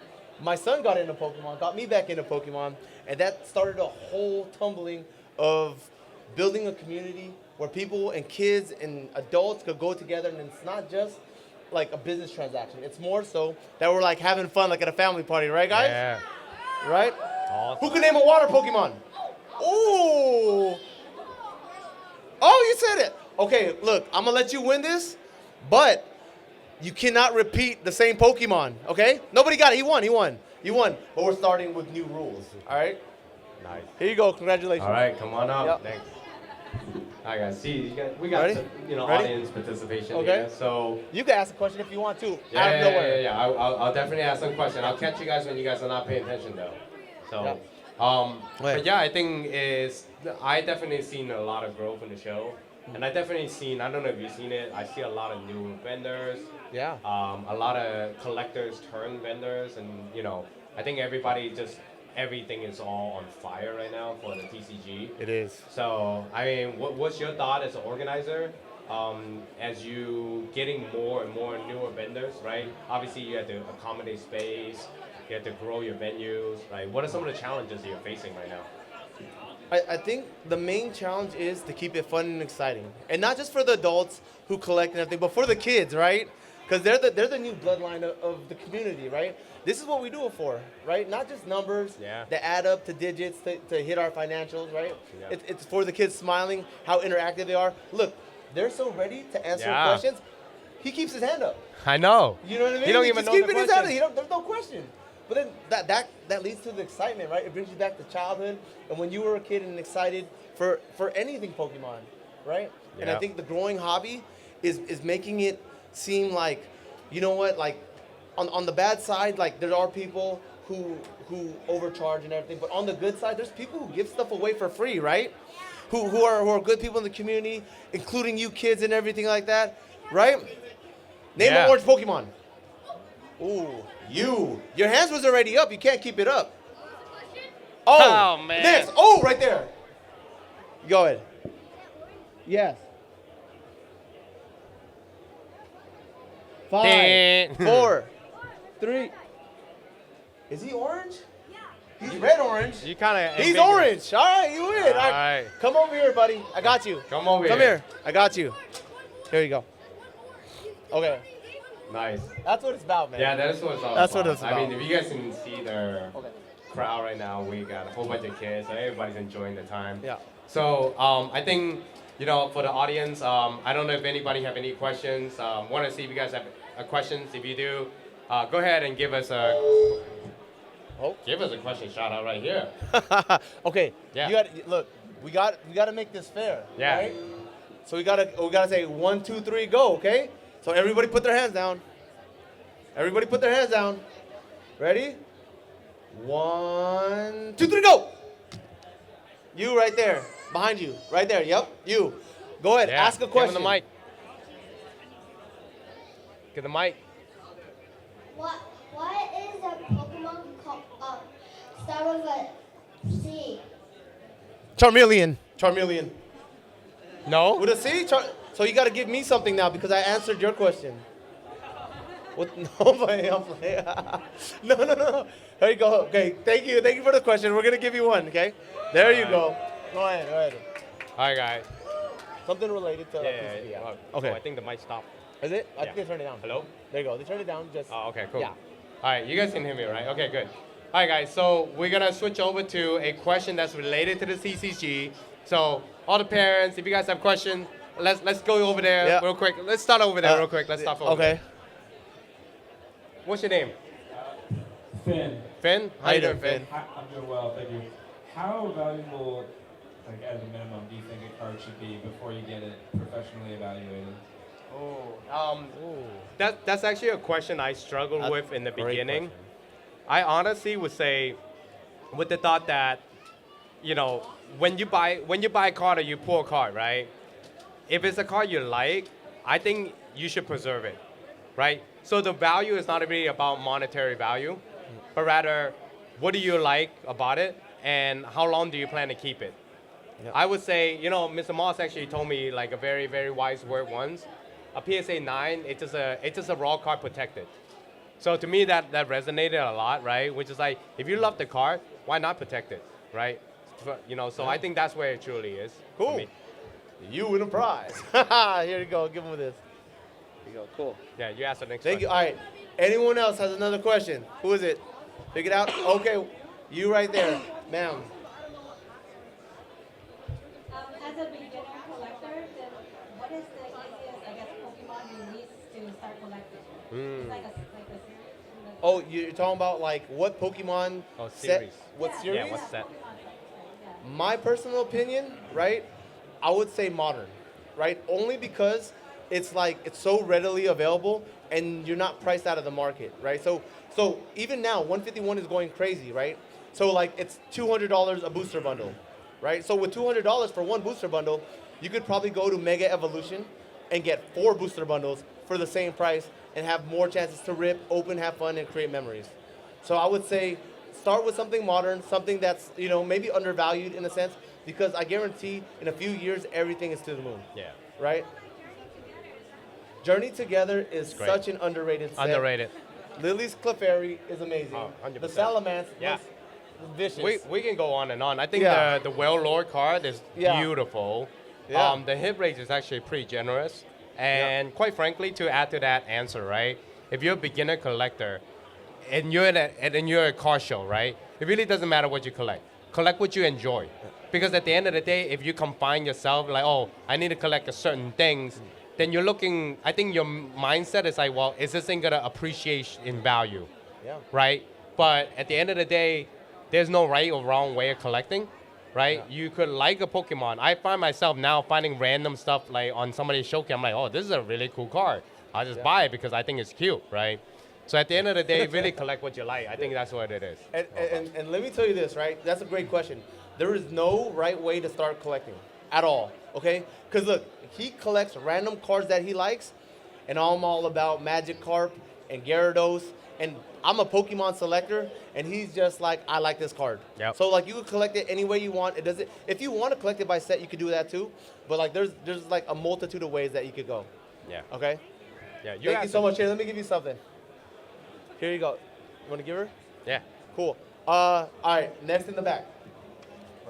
My son got into Pokemon, got me back into Pokemon, and that started a whole tumbling of building a community where people and kids and adults could go together, and it's not just like a business transaction. It's more so that we're like having fun like at a family party, right guys? Yeah. Right? Awesome. Who can name a water Pokemon? Ooh. Oh, you said it. Okay, look, I'm gonna let you win this, but you cannot repeat the same Pokemon, okay? Nobody got it. He won. But we're starting with new rules, all right? Nice. Here you go. Congratulations. All right, come on up. Yep. Thanks. I got we got Ready? some, Ready? audience participation here. So you can ask a question if you want to. yeah, out of nowhere. yeah. I'll definitely ask some question. I'll catch you guys when you guys are not paying attention though. So, but yeah, I think I definitely seen a lot of growth in the show, and I definitely seen. I don't know if you've seen it. I see a lot of new vendors. Yeah. A lot of collectors turn vendors, and I think everything is all on fire right now for the TCG. It is. So, I mean, what's your thought as an organizer? As you getting more and more newer vendors, right? Obviously, you have to accommodate space. You have to grow your venues, right? What are some of the challenges that you're facing right now? I think the main challenge is to keep it fun and exciting, and not just for the adults who collect and everything, but for the kids, right? Because they're the new bloodline of the community, right? This is what we do it for, right? Not just numbers that add up to digits to hit our financials, right? Yeah. It's for the kids smiling, how interactive they are. Look, they're so ready to answer questions. He keeps his hand up. I know. You know what I mean? He don't even know the keeping his hand question. up. There's no question. But then that leads to the excitement, right? It brings you back to childhood and when you were a kid and excited for anything Pokemon, right? Yeah. And I think the growing hobby is making it seem like, you know what, like on the bad side, like there are people who overcharge and everything, but on the good side, there's people who give stuff away for free, right? Who are good people in the community, including you kids and everything like that, right? Name an orange Pokemon. Ooh, your hands was already up. You can't keep it up. Oh man. Next. Oh, right there. Go ahead. Yes. 5, 4, 3. Is he orange? Yeah. He's red orange. You kind of. He's orange. All right, you win. All right. Come over here, buddy. I got you. Come over here. Come here. I got you. Here you go. Okay. Nice. That's what it's about, man. Yeah, that's what it's all That's about. what it's about. I mean, if you guys can see the crowd right now, we got a whole bunch of kids, so everybody's enjoying the time. Yeah. So I think, for the audience, I don't know if anybody have any questions. Want to see if you guys have questions. If you do, go ahead and give us a question shout out right here. Okay. Yeah. We got to make this fair. Yeah. Right? So we gotta say 1, 2, 3, go. Okay. So everybody put their hands down. Everybody put their hands down. Ready? 1, 2, 3, go. You right there. Behind you. Right there. Yep. You. Go ahead. Ask a question. Give him the mic. Get the mic. What is a Pokemon called, start with a C? Charmeleon. No? With a C? So you got to give me something now because I answered your question. What? No, I'm playing. No. There you go. Okay, thank you for the question. We're going to give you one, okay? There you go. Go ahead. All right, guys. Something related to Yeah. PCB. Okay. Oh, I think the mic stopped. Is it? I Yeah. think they turned it down. Hello? There you go. They turned it down. Just. Oh, okay, cool. Yeah. All right, you guys can hear me, right? Okay, good. All right, guys, so we're going to switch over to a question that's related to the TCG. So all the parents, if you guys have questions, let's go over there real quick. Let's start over there real quick. Let's start over there. Okay. What's your name? Finn. Finn? How you doing, Finn? I'm doing well, thank you. How valuable, like as a minimum, do you think a card should be before you get it professionally evaluated? That's actually a question I struggled with in the Great beginning. question. I honestly would say, with the thought that, you know, when you buy a card or you pull a card, right? If it's a card you like, I think you should preserve it, right? So the value is not really about monetary value, but rather, what do you like about it, and how long do you plan to keep it? Yep. I would say, you know, Mr. Moss actually told me like a very, very wise word once. A PSA 9, it's just a raw card protected. So to me, that resonated a lot, right? Which is like, if you love the card, why not protect it, right? You know, so I think that's where it truly is. for Cool. me. You win a prize. Here you go. Give him this. Here you go. Cool. Yeah, you asked the next Thank you. question. All right. Anyone else has another question? Who is it? Pick it out. Okay. You right there, ma'am. As a beginner collector, then what is the easiest, I guess, Pokemon release to start collecting? It's like a series. Oh, you're talking about like what Pokemon Oh, set? series. What Yeah. series? Yeah, what's that? My personal opinion, right? I would say modern, right? Only because it's like it's so readily available and you're not priced out of the market, right? So even now, 151 is going crazy, right? So like it's $200 a booster bundle, right? So with $200 for one booster bundle, you could probably go to Mega Evolution and get 4 booster bundles for the same price and have more chances to rip, open, have fun, and create memories. So I would say start with something modern, something that's, you know, maybe undervalued in a sense, because I guarantee in a few years, everything is to the moon, Yeah. right? Journey Together is Great. such an underrated set. Underrated. Lily's Clefairy is amazing. Oh, 100%. The Salamence Yeah. looks vicious. We can go on and on. I think Yeah. the Well Lord card is Yeah. beautiful. Yeah. The hit rate is actually pretty generous. And quite frankly, to add to that answer, right? If you're a beginner collector and you're at a car show, right? It really doesn't matter what you collect. Collect what you enjoy. Because at the end of the day, if you confine yourself like, oh, I need to collect a certain things, then you're looking, I think your mindset is like, well, is this thing gonna appreciate in value? Yeah. Right? But at the end of the day, there's no right or wrong way of collecting, right? Yeah. You could like a Pokemon. I find myself now finding random stuff like on somebody's showcase. I'm like, oh, this is a really cool card. I'll just buy it because I think it's cute, right? So at the end of the day, really collect what you like. I think that's what it is. And let me tell you this, right? That's a great question. There is no right way to start collecting at all, okay? Because look, he collects random cards that he likes, and I'm all about Magikarp and Gyarados, and I'm a Pokemon selector, and he's just like, I like this card. Yep. So like you can collect it any way you want. It doesn't. If you want to collect it by set, you could do that too. But like there's like a multitude of ways that you could go. Yeah. Okay. Yeah. Thank you so much. Here, let me give you something. Here you go. You want to give her? Yeah. Cool. All right. Next in the back.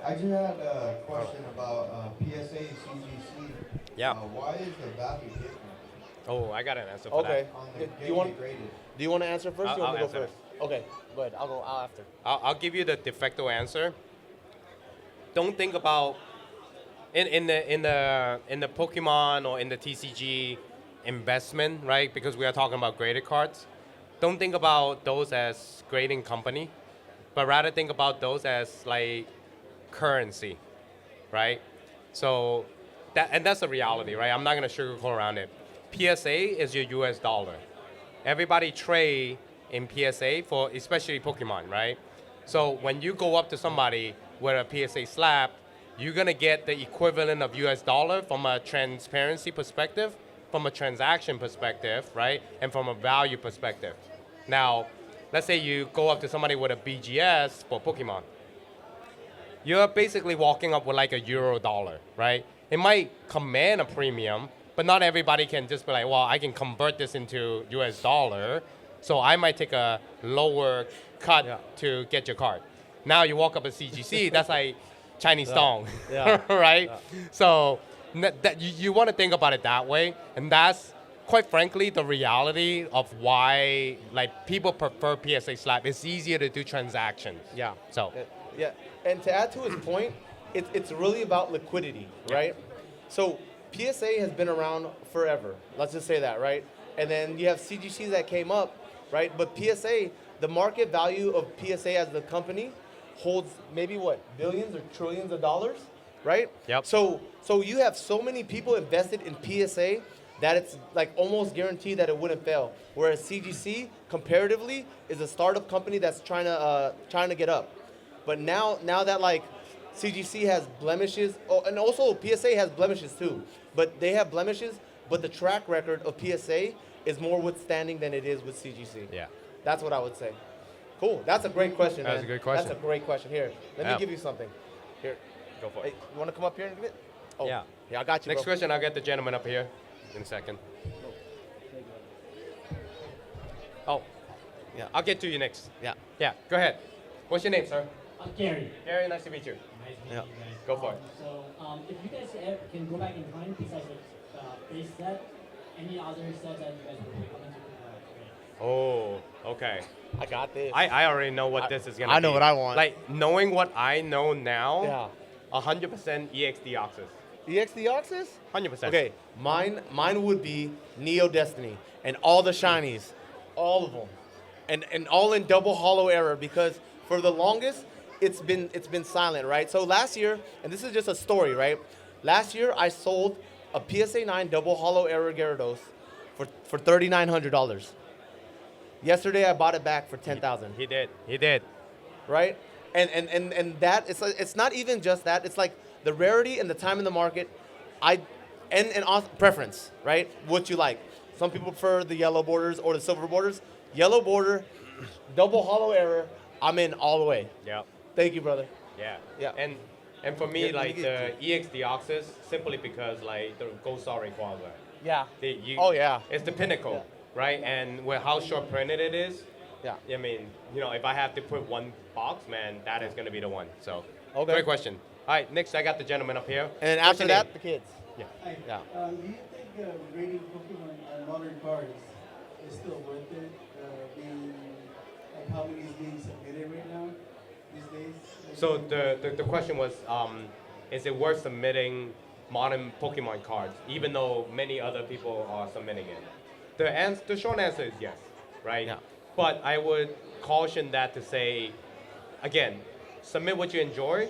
I just had a question about PSA and CGC. Yeah. Why is the value different Oh, I got an answer for Okay. on the Do game you want? graded? Do you want to answer first? Or you want I'll me to go answer. first? Okay. Go ahead. I'll go after. that. I'll give you the de facto answer. Don't think about in the Pokemon or in the TCG investment, right? Because we are talking about graded cards. Don't think about those as grading company, but rather think about those as like currency, right? So that's the reality, right? I'm not gonna sugarcoat around it. PSA is your US dollar. Everybody trade in PSA for especially Pokemon, right? So when you go up to somebody with a PSA slab, you're gonna get the equivalent of US dollar from a transparency perspective from a transaction perspective, right? And from a value perspective. Now, let's say you go up to somebody with a BGS for Pokemon. You're basically walking up with like a euro dollar, right? It might command a premium, but not everybody can just be like, well, I can convert this into US dollar, so I might take a lower cut to get your card. Now you walk up at CGC, that's like Chinese dong, right? So that you want to think about it that way, and that's quite frankly the reality of why like people prefer PSA slab. It's easier to do transactions. Yeah. So. Yeah, and to add to his point, it's really about liquidity, right? So PSA has been around forever. Let's just say that, right? And then you have CGC that came up, right? But PSA, the market value of PSA as the company holds maybe what, billions or trillions of dollars, right? Yep. So you have so many people invested in PSA that it's like almost guaranteed that it wouldn't fail. Whereas CGC, comparatively, is a startup company that's trying to get up. But now that like CGC has blemishes, and also PSA has blemishes too, but they have blemishes, but the track record of PSA is more withstanding than it is with CGC. Yeah. That's what I would say. Cool. That's a great question, man. That's a good question. That's a great question. Here, let me give you something. Here. Go for Hey, it. you want to come up here and give it? Oh, Yeah. Yeah, I got you, Next bro. question, I'll get the gentleman up here in a second. Oh, Yeah. I'll get to you next. Yeah. Yeah, go ahead. What's your name, sir? Gary. Gary, nice to meet you. Nice to meet Yeah. you guys. Go for it. So, if you guys can go back in time, besides the base set, any other sets that you guys would recommend to create? Oh, okay. I got this. I already know what this is going to be. I know what I want. Like, knowing what I know now, Yeah. 100% EXD Oxys. EXD Oxys? 100%. Okay, mine would be Neo Destiny and all the shinies, all of them, and all in double hollow error, because for the longest it's been silent, right? So last year, and this is just a story, right? Last year I sold a PSA 9 double hollow error Gyarados for $3,900. Yesterday I bought it back for $10,000. He did. Right? And that it's not even just that. It's like the rarity and the time in the market. And also preference, right? What you like. Some people prefer the yellow borders or the silver borders. Yellow border, double hollow error. I'm in all the way. Yeah. Thank you, brother. Yeah. Yeah. And for me, Yeah, like you the EXD Oxys, simply because like the Gold Star Rayquaza. Yeah. You, Oh, yeah. It's the pinnacle, right? And with how short printed it is, Yeah. I mean, if I have to put one box, man, that is going to be the one. So, Okay. great question. All right, next I got the gentleman up here. And then What's after your that, name? the kids. Yeah. Yeah. Do you think grading Pokemon modern cards is still worth it? Being like how many is being submitted right now these days? So the question was, is it worth submitting modern Pokemon cards, even though many other people are submitting it? The short answer is yes, right? Yeah. But I would caution that to say, again, submit what you enjoy.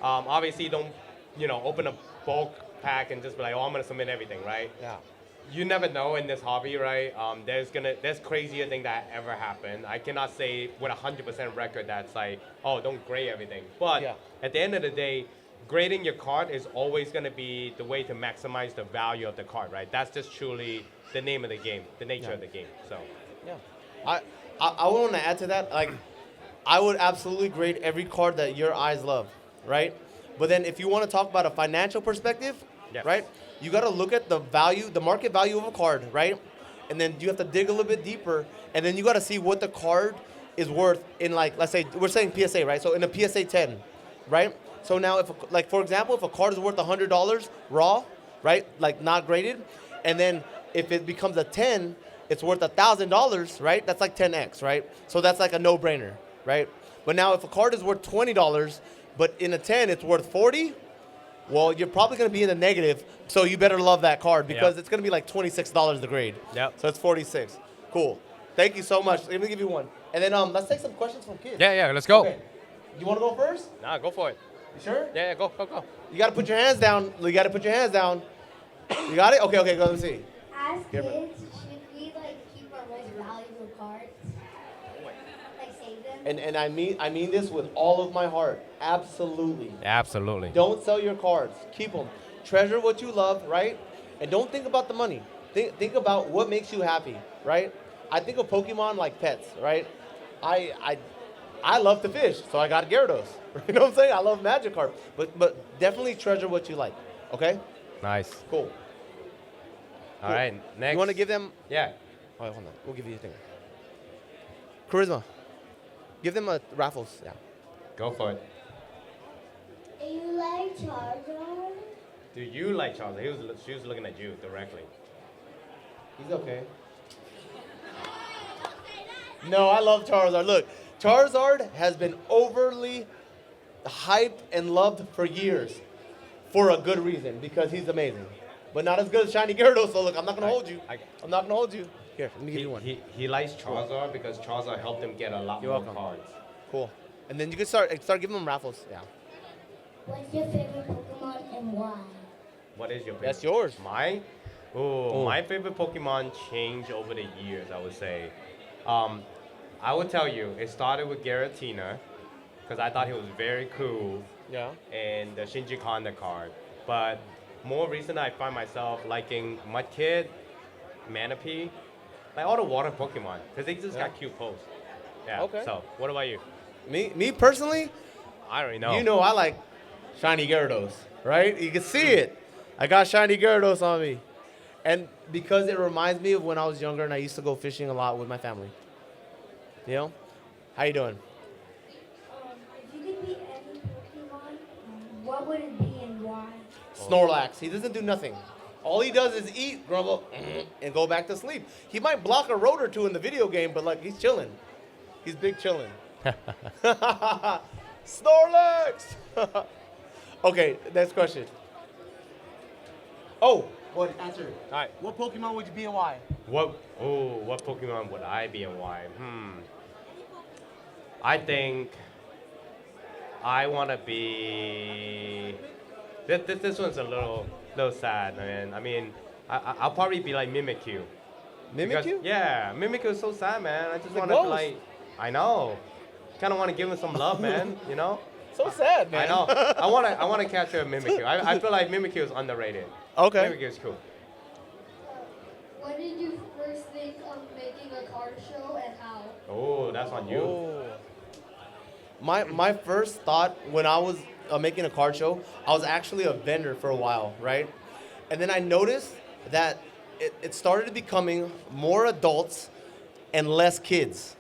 Obviously, don't open a bulk pack and just be like, oh, I'm gonna submit everything, right? Yeah. You never know in this hobby, right? There's crazier thing that ever happened. I cannot say with 100% record that's like, oh, don't grade everything. But Yeah. at the end of the day, grading your card is always going to be the way to maximize the value of the card, right? That's just truly the name of the game, the nature of the game. So, Yeah. I want to add to that. Like, I would absolutely grade every card that your eyes love, right? But then if you want to talk about a financial perspective, Yes. right? You got to look at the value, the market value of a card, right? And then you have to dig a little bit deeper, and then you got to see what the card is worth in, like, let's say we're saying PSA, right? So in a PSA 10, right? So now if for example, if a card is worth $100 raw, right? Like not graded, and then if it becomes a 10, it's worth $1,000, right? That's like 10x, right? So that's like a no-brainer, right? But now if a card is worth $20, but in a 10 it's worth 40, well, you're probably going to be in the negative, so you better love that card because it's going to be like $26 the grade. Yep. So it's 46. Cool. Thank you so much. Let me give you one. And then let's take some questions from kids. yeah, let's go. Okay. You want to go first? Nah, go for it. You sure? Yeah, go. You got to put your hands down. You got to put your hands down. You got it? Okay, go. Let's see. As Give kids, it. should we like keep our most valuable cards? Like save them? And I mean this with all of my heart. Absolutely. Absolutely. Don't sell your cards. Keep them. Treasure what you love, right? And don't think about the money. Think about what makes you happy, right? I think of Pokemon like pets, right? I love to fish, so I got Gyarados. You know what I'm saying? I love Magikarp, but definitely treasure what you like. Okay? Nice. Cool. All right, next. You want to give them? Yeah. Oh, hold on. We'll give you a thing. Charisma. Give them a raffles. Yeah. Go for it. You like Charizard? Do you like Charizard? She was looking at you directly. He's okay. No, I love Charizard. Look, Charizard has been overly hyped and loved for years for a good reason, because he's amazing. But not as good as Shiny Gyarados, so look, I'm not going to hold you. I'm not going to hold you. Here, let me give you one. He likes Charizard because Charizard helped him get a lot You're more welcome. cards. Cool. And then you can start giving them raffles. Yeah. What's your favorite Pokemon and why? What is your favorite? That's yours. Mine? Oh, my favorite Pokemon changed over the years, I would say. I would tell you, it started with Giratina, because I thought he was very cool. Yeah. And the Shinji Kanda card. But more recent, I find myself liking Mudkip, Manaphy, like all the water Pokemon, because they just got cute poses. Yeah. Okay. So, what about you? Me personally, I don't know. you know I like Shiny Gyarados, right? You can see it. I got Shiny Gyarados on me. And because it reminds me of when I was younger and I used to go fishing a lot with my family. You know? How you doing? If you could be any Pokemon, what would it be and why? Snorlax. He doesn't do nothing. All he does is eat, grumble, and go back to sleep. He might block a road or two in the video game, but like he's chilling. He's big chilling. Snorlax! Okay, next question. Oh, what answer? All right. What Pokemon would you be and why? What Pokemon would I be and why? I think I want to be. This one's a little sad, man. I mean, I'll probably be like Mimikyu. Mimikyu? Because, yeah, Mimikyu is so sad, man. I just It's a want to ghost. like. I know. Kind of want to give him some love, man. You know. So sad, man. I know. I want to capture a Mimikyu. I feel like Mimikyu is underrated. Okay. Mimikyu is cool. When did you first think of making a card show and how? Oh, that's on you. Oh. My first thought when I was making a card show, I was actually a vendor for a while, right? And then I noticed that it started becoming more adults and less kids,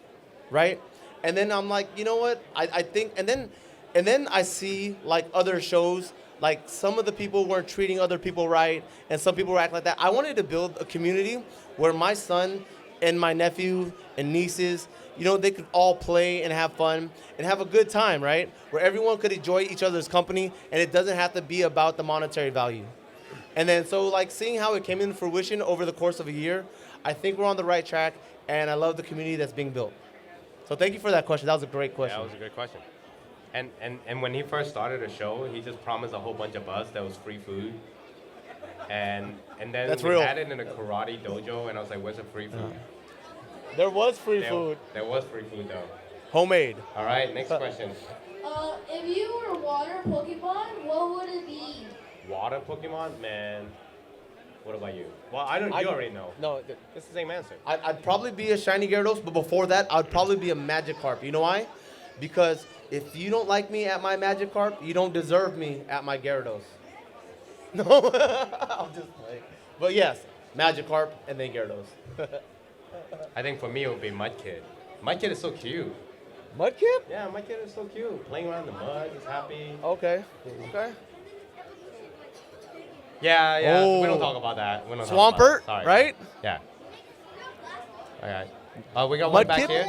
right? And then I'm like, you know what? I think, and then I see like other shows, like some of the people weren't treating other people right, and some people were acting like that. I wanted to build a community where my son and my nephew and nieces, you know, they could all play and have fun and have a good time, right? Where everyone could enjoy each other's company, and it doesn't have to be about the monetary value. And then so like seeing how it came into fruition over the course of a year, I think we're on the right track, and I love the community that's being built. So thank you for that question. That was a great question. Yeah, that was a great question. And when he first started the show, he just promised a whole bunch of us that was free food. And then That's we real. had it in a karate dojo, and I was like, "Where's the free food?" There was free food. There was free food though. Homemade. All right, next question. If you were a water Pokemon, what would it be? Water Pokemon, man. What about you? Well, you already know. No, It's the same answer. I'd probably be a Shiny Gyarados, but before that, I'd probably be a Magikarp. You know why? Because if you don't like me at my Magikarp, you don't deserve me at my Gyarados. No, I'm just playing. But yes, Magikarp and then Gyarados. I think for me it would be Mudkip. Mudkip is so cute. Mudkip? Yeah, Mudkip is so cute. Playing around in the mud, just happy. Okay. Okay. Yeah. Oh. We don't talk about that. We don't talk about Swampert, that. Sorry. right? Yeah. All right. We got one back Mudkip? here.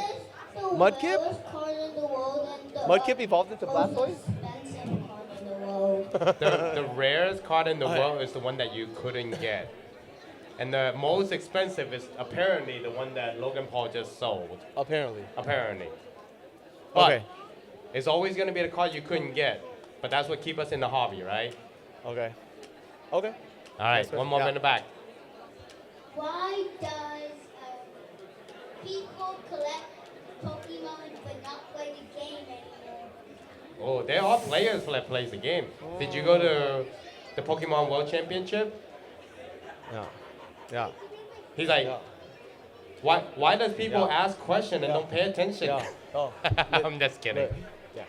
Mudkip? Card in the world and the Mudkip evolved into Blastoise? expensive card in the world. The rarest card in the world is the one that you couldn't get. And the most expensive is apparently the one that Logan Paul just sold. Apparently. But Okay. it's always going to be the card you couldn't get. But that's what keeps us in the hobby, right? Okay. All right, one more Yeah. in the back. Why does people collect Pokemon but not play the game anymore? Oh, there are players that plays the game. Did you go to the Pokemon World Championship? Yeah. Yeah. He's like, why does people ask questions and don't pay attention? Yeah. Oh. I'm just kidding. Yeah.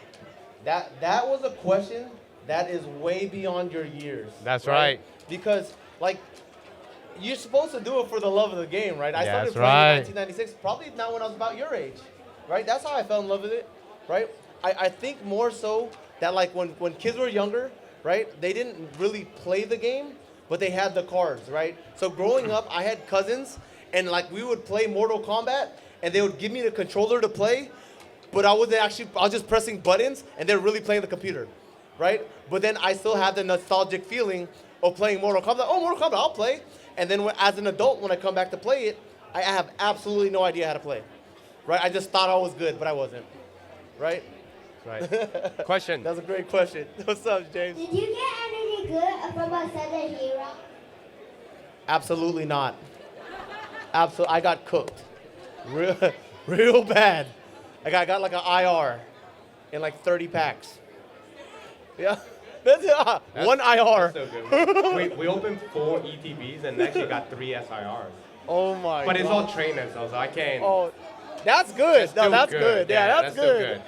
That was a question that is way beyond your years. That's right. Because like you're supposed to do it for the love of the game, right? I started That's playing right. in 1996, probably not when I was about your age, right? That's how I fell in love with it, right? I think more so that like when kids were younger, right? They didn't really play the game, but they had the cards, right? So growing up, I had cousins, and like we would play Mortal Kombat, and they would give me the controller to play, but I was just pressing buttons, and they're really playing the computer, right? But then I still have the nostalgic feeling of playing Mortal Kombat. Oh, Mortal Kombat, I'll play. And then as an adult, when I come back to play it, I have absolutely no idea how to play, right? I just thought I was good, but I wasn't, right? Right. Question. That's a great question. What's up, James? Did you get anything good from a Southern hero? Absolutely not. I got cooked, real bad. I got like an IR in like 30 packs. Yeah. That's one IR. That's so good. we opened 4 ETBs and actually got 3 SIRs. Oh my. But it's all trainers, so I can't. Oh, that's good. That's That's good. Yeah, that's still good.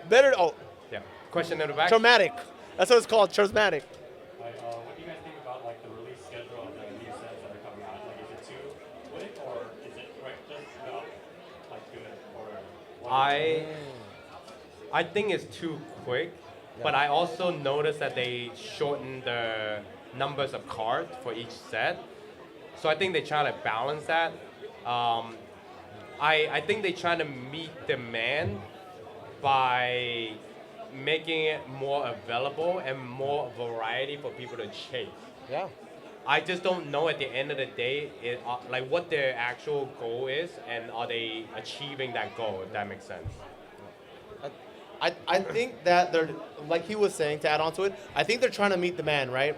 Better. Oh, Yeah. Question in the back. traumatic. That's what it's called. Traumatic. Like, what do you guys think about like the release schedule of the new sets that are coming out? Like, is it too quick or is it just enough, like good or? I think it's too quick, but I also noticed that they shortened the numbers of cards for each set. So I think they're trying to balance that. I think they're trying to meet demand by making it more available and more variety for people to chase. Yeah. I just don't know at the end of the day, like what their actual goal is, and are they achieving that goal? If that makes sense. I think that they're, like he was saying, to add on to it, I think they're trying to meet demand, right?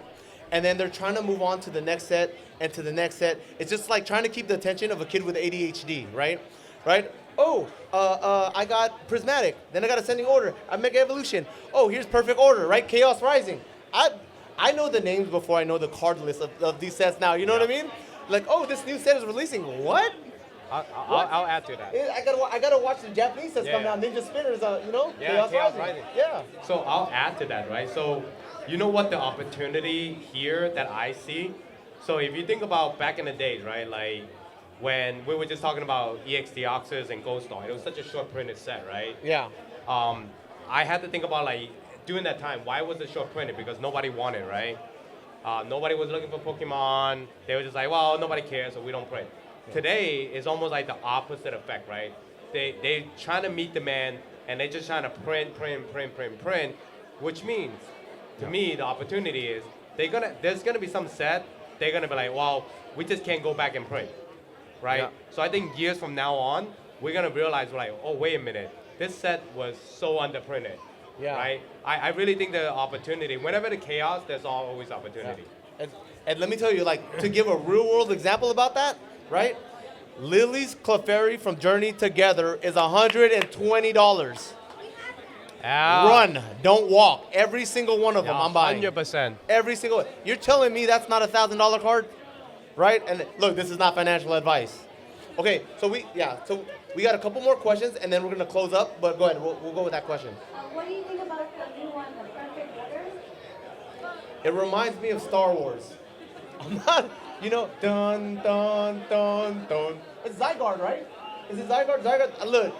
And then they're trying to move on to the next set and to the next set. It's just like trying to keep the attention of a kid with ADHD, right? Right? Oh, I got Prismatic. Then I got Ascending Order. I Mega Evolution. Oh, here's Perfect Order, right? Chaos Rising. I know the names before I know the card list of these sets now. You know what I mean? Like, oh, this new set is releasing. What? I'll add to that. I gotta watch the Japanese sets come Yeah. down. Ninja Spinners, you know? Yeah, Chaos Rising. Yeah. So I'll add to that, right? So you know what the opportunity here that I see? So if you think about back in the days, right? Like when we were just talking about EX Deoxys and Ghost Star, it was such a short printed set, right? Yeah. I had to think about like during that time, why was it short printed? Because nobody wanted, right? Nobody was looking for Pokemon. They were just like, well, nobody cares, so we don't print. Today is almost like the opposite effect, right? They're trying to meet demand, and they're just trying to print, which means, to me, the opportunity is there's gonna be some set, they're gonna be like, well, we just can't go back and print, right? Yeah. So I think years from now on, we're gonna realize, we're like, oh, wait a minute, this set was so underprinted, right? I really think the opportunity, whenever the chaos, there's always opportunity. Yeah. And let me tell you, like, to give a real world example about that, right? Lily's Clefairy from Journey Together is $120. Run, don't walk. Every single one of them I'm buying. 100%. Every single one. You're telling me that's not a $1,000 card, right? And look, this is not financial advice. Okay, so we got a couple more questions, and then we're gonna close up. But go ahead, we'll go with that question. What do you think about the new one, the Perfect Order? It reminds me of Star Wars. I'm not, dun, dun, dun, dun. It's Zygarde, right? Is it Zygarde? Look,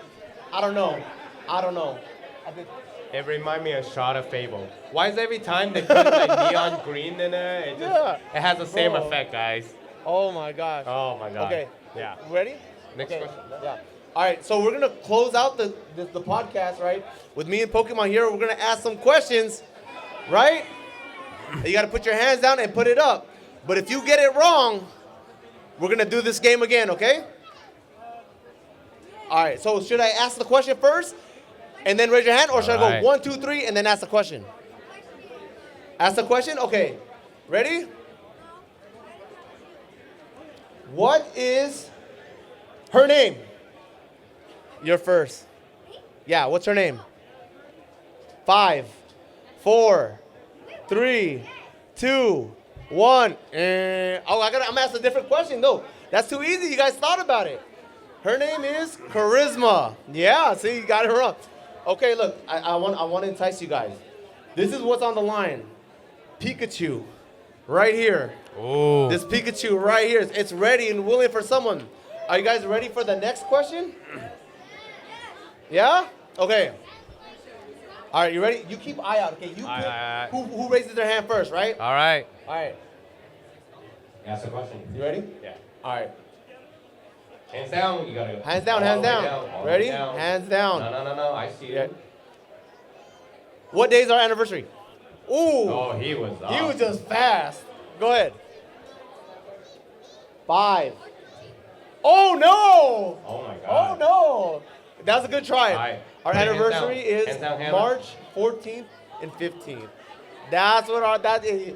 I don't know. It reminds me of Shard of Fable. Why is every time they put like neon green in it, it has the same effect, guys. Oh my gosh. Oh my god. Okay. Yeah. Ready? Next question. Yeah. All right, so we're gonna close out the podcast, right? With me and Pokemon here, we're gonna ask some questions, right? You gotta put your hands down and put it up. But if you get it wrong, we're gonna do this game again, okay? All right, so should I ask the question first and then raise your hand, or should I go 1, 2, 3 and then ask the question? Ask the question? Okay. Ready? What is her name? You're first. Yeah, what's her name? 5, 4, 3, 2, 1. I'm gonna ask a different question though. That's too easy. You guys thought about it. Her name is Charisma. Yeah, see, you got it wrong. Okay, look, I want to entice you guys. This is what's on the line. Pikachu, right here. Ooh. This Pikachu right here, it's ready and willing for someone. Are you guys ready for the next question? Yeah? Okay. All right, you ready? You keep eye out, okay? You pick who raises their hand first, right? All right. All right. Ask a question. You ready? Yeah. All right. Hands down. You gotta go. Hands down, all hands the way down. all the Ready? way down. Hands down. No. I see Yeah. it. What day is our anniversary? Ooh. Oh, he was up. He was just fast. Go ahead. 5. Oh, no. Oh, my Oh, God. no. That was a good try. All right. Our Hands anniversary down. is Hands down, Hannah. March 14th and 15th. That's what that is.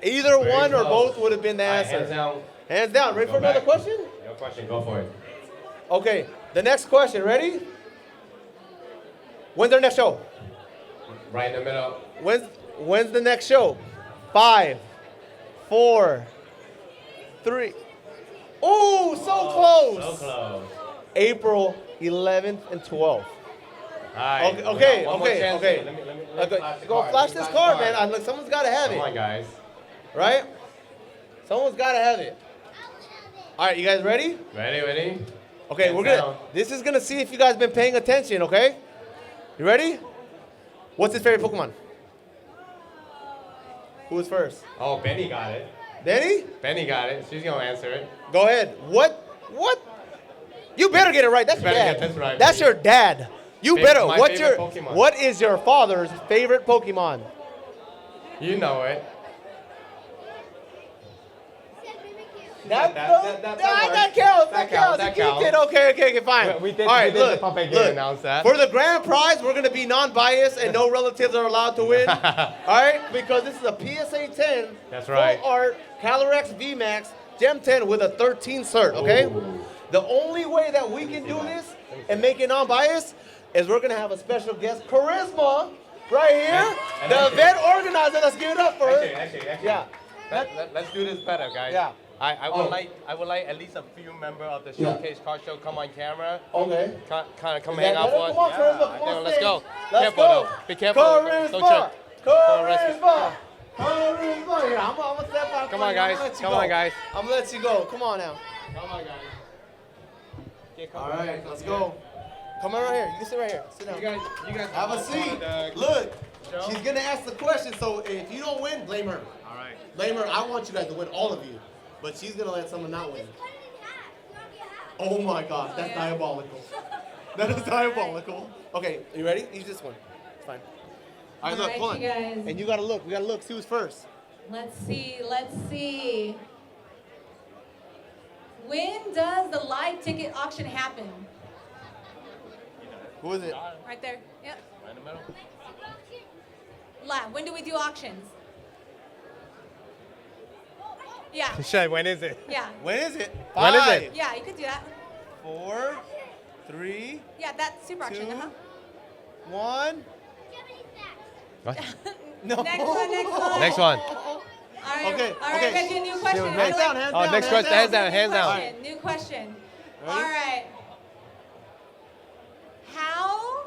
Either Very one or close. both would have been the All right, answer. hands down. Hands down. Ready Go for another back. question? Your question. Go for it. Okay. The next question. Ready? When's our next show? Right in the middle. When's the next show? 5, 4, 3. Oh, so close. So close. April 11th and 12th. All right. Okay. One more chance Okay. here. Let me Okay, flash the go card. flash Let me this card, man. card. Look, someone's got to have Come it, on, guys. right? Someone's got to have it. All right, you guys ready? Ready? Okay, Hands we're gonna. down. This is gonna see if you guys been paying attention. Okay, you ready? What's his favorite Pokemon? Who was first? Oh, Benny got it. Benny? Benny got it. She's gonna answer it. Go ahead. What? You better get it right. That's You your better dad. get this right, That's baby. your dad. You Fa- better. my What's your? favorite Pokemon. What is your father's favorite Pokemon? You know it. That works. counts. That counts. That You counts. did okay, fine. We did. All right, we did look, the pump and look. announce that. For the grand prize, we're gonna be non-biased and no relatives are allowed to win. All right, because this is a PSA 10. That's right. Full art Calyrex VMAX Gem 10 with a 13 cert. Okay. Ooh. The only way that we can do this and make it non-biased is we're gonna have a special guest, Charisma, right here, And the actually- event organizer. Let's give it up for her. Actually. Yeah. Let's do this better, guys. Yeah. I would like at least a few members of the showcase card show come on camera. Okay. Kind of come Is hang that out better? for us. Come on, Charisma, come Yeah, on let's stage. go. Let's Careful go. though. Be careful. Charisma. Don't trip. Charisma. Charisma. Here, I'm gonna step out. Come on, guys. Come on, guys. I'm gonna let you go. Come on now. Come on, guys. All right, let's go. Come on right here. You can sit right here. Sit down. You guys Have a seat. Look, she's gonna ask the question. So if you don't win, blame her. All right. Blame her. I want you guys to win, all of you. But she's gonna let someone not win. Oh my gosh, that's diabolical. That is diabolical. Okay, you ready? Use this one. It's fine. All right, look, All right, hold on. you guys. And you gotta look. We gotta look. See who's first. Let's see. When does the live ticket auction happen? Who is it? Right there. Yep. Right in the middle. Live. When do we do auctions? Yeah. Shay, when is it? Yeah. When is it? When is it? 5, Yeah, you could do that. 4, 3, Yeah, that's super auction. 2, Uh-huh. 1. What? No. Next one. Next one. All right. Okay, All right, okay. ready a new question. Hands Hands down, hands Oh, down. next question. Hands down. Hands down. New question. Ready? All right. How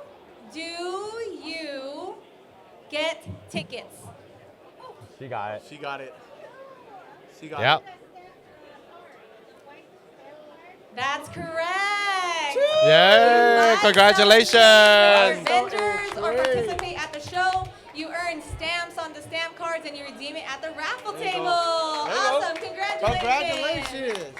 do you get tickets? She got it. She got it. She got Yep. it. That's correct. Yeah. Live Congratulations. vendors or participate at the show. You earn stamps on the stamp cards and you redeem it at the raffle There you table. go. There you go. Awesome. Congratulations. Congratulations.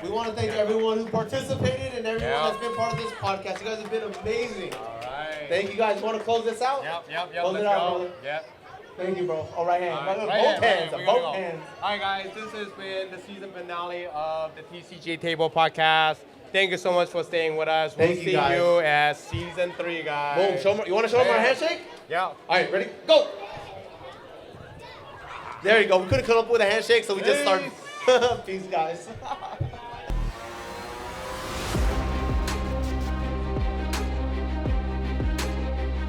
We want to thank everyone who participated and everyone that's been part of this podcast. You guys have been amazing. All right. Thank you guys. You want to close this out? Yep. Close Let's it out, go. brother. Yep. Thank you, bro. All right hand. All right, Both right hand, hands. we're gonna Both go. hands. All right, guys, this has been the season finale of the TCG Table podcast. Thank you so much for staying with us. Thank We'll you, see guys. you at season 3, guys. Boom. Show 'em- you want to show them our Yeah. handshake? Yeah. All right, ready? Go. There you go. We couldn't come up with a handshake, so we just started. Peace, guys.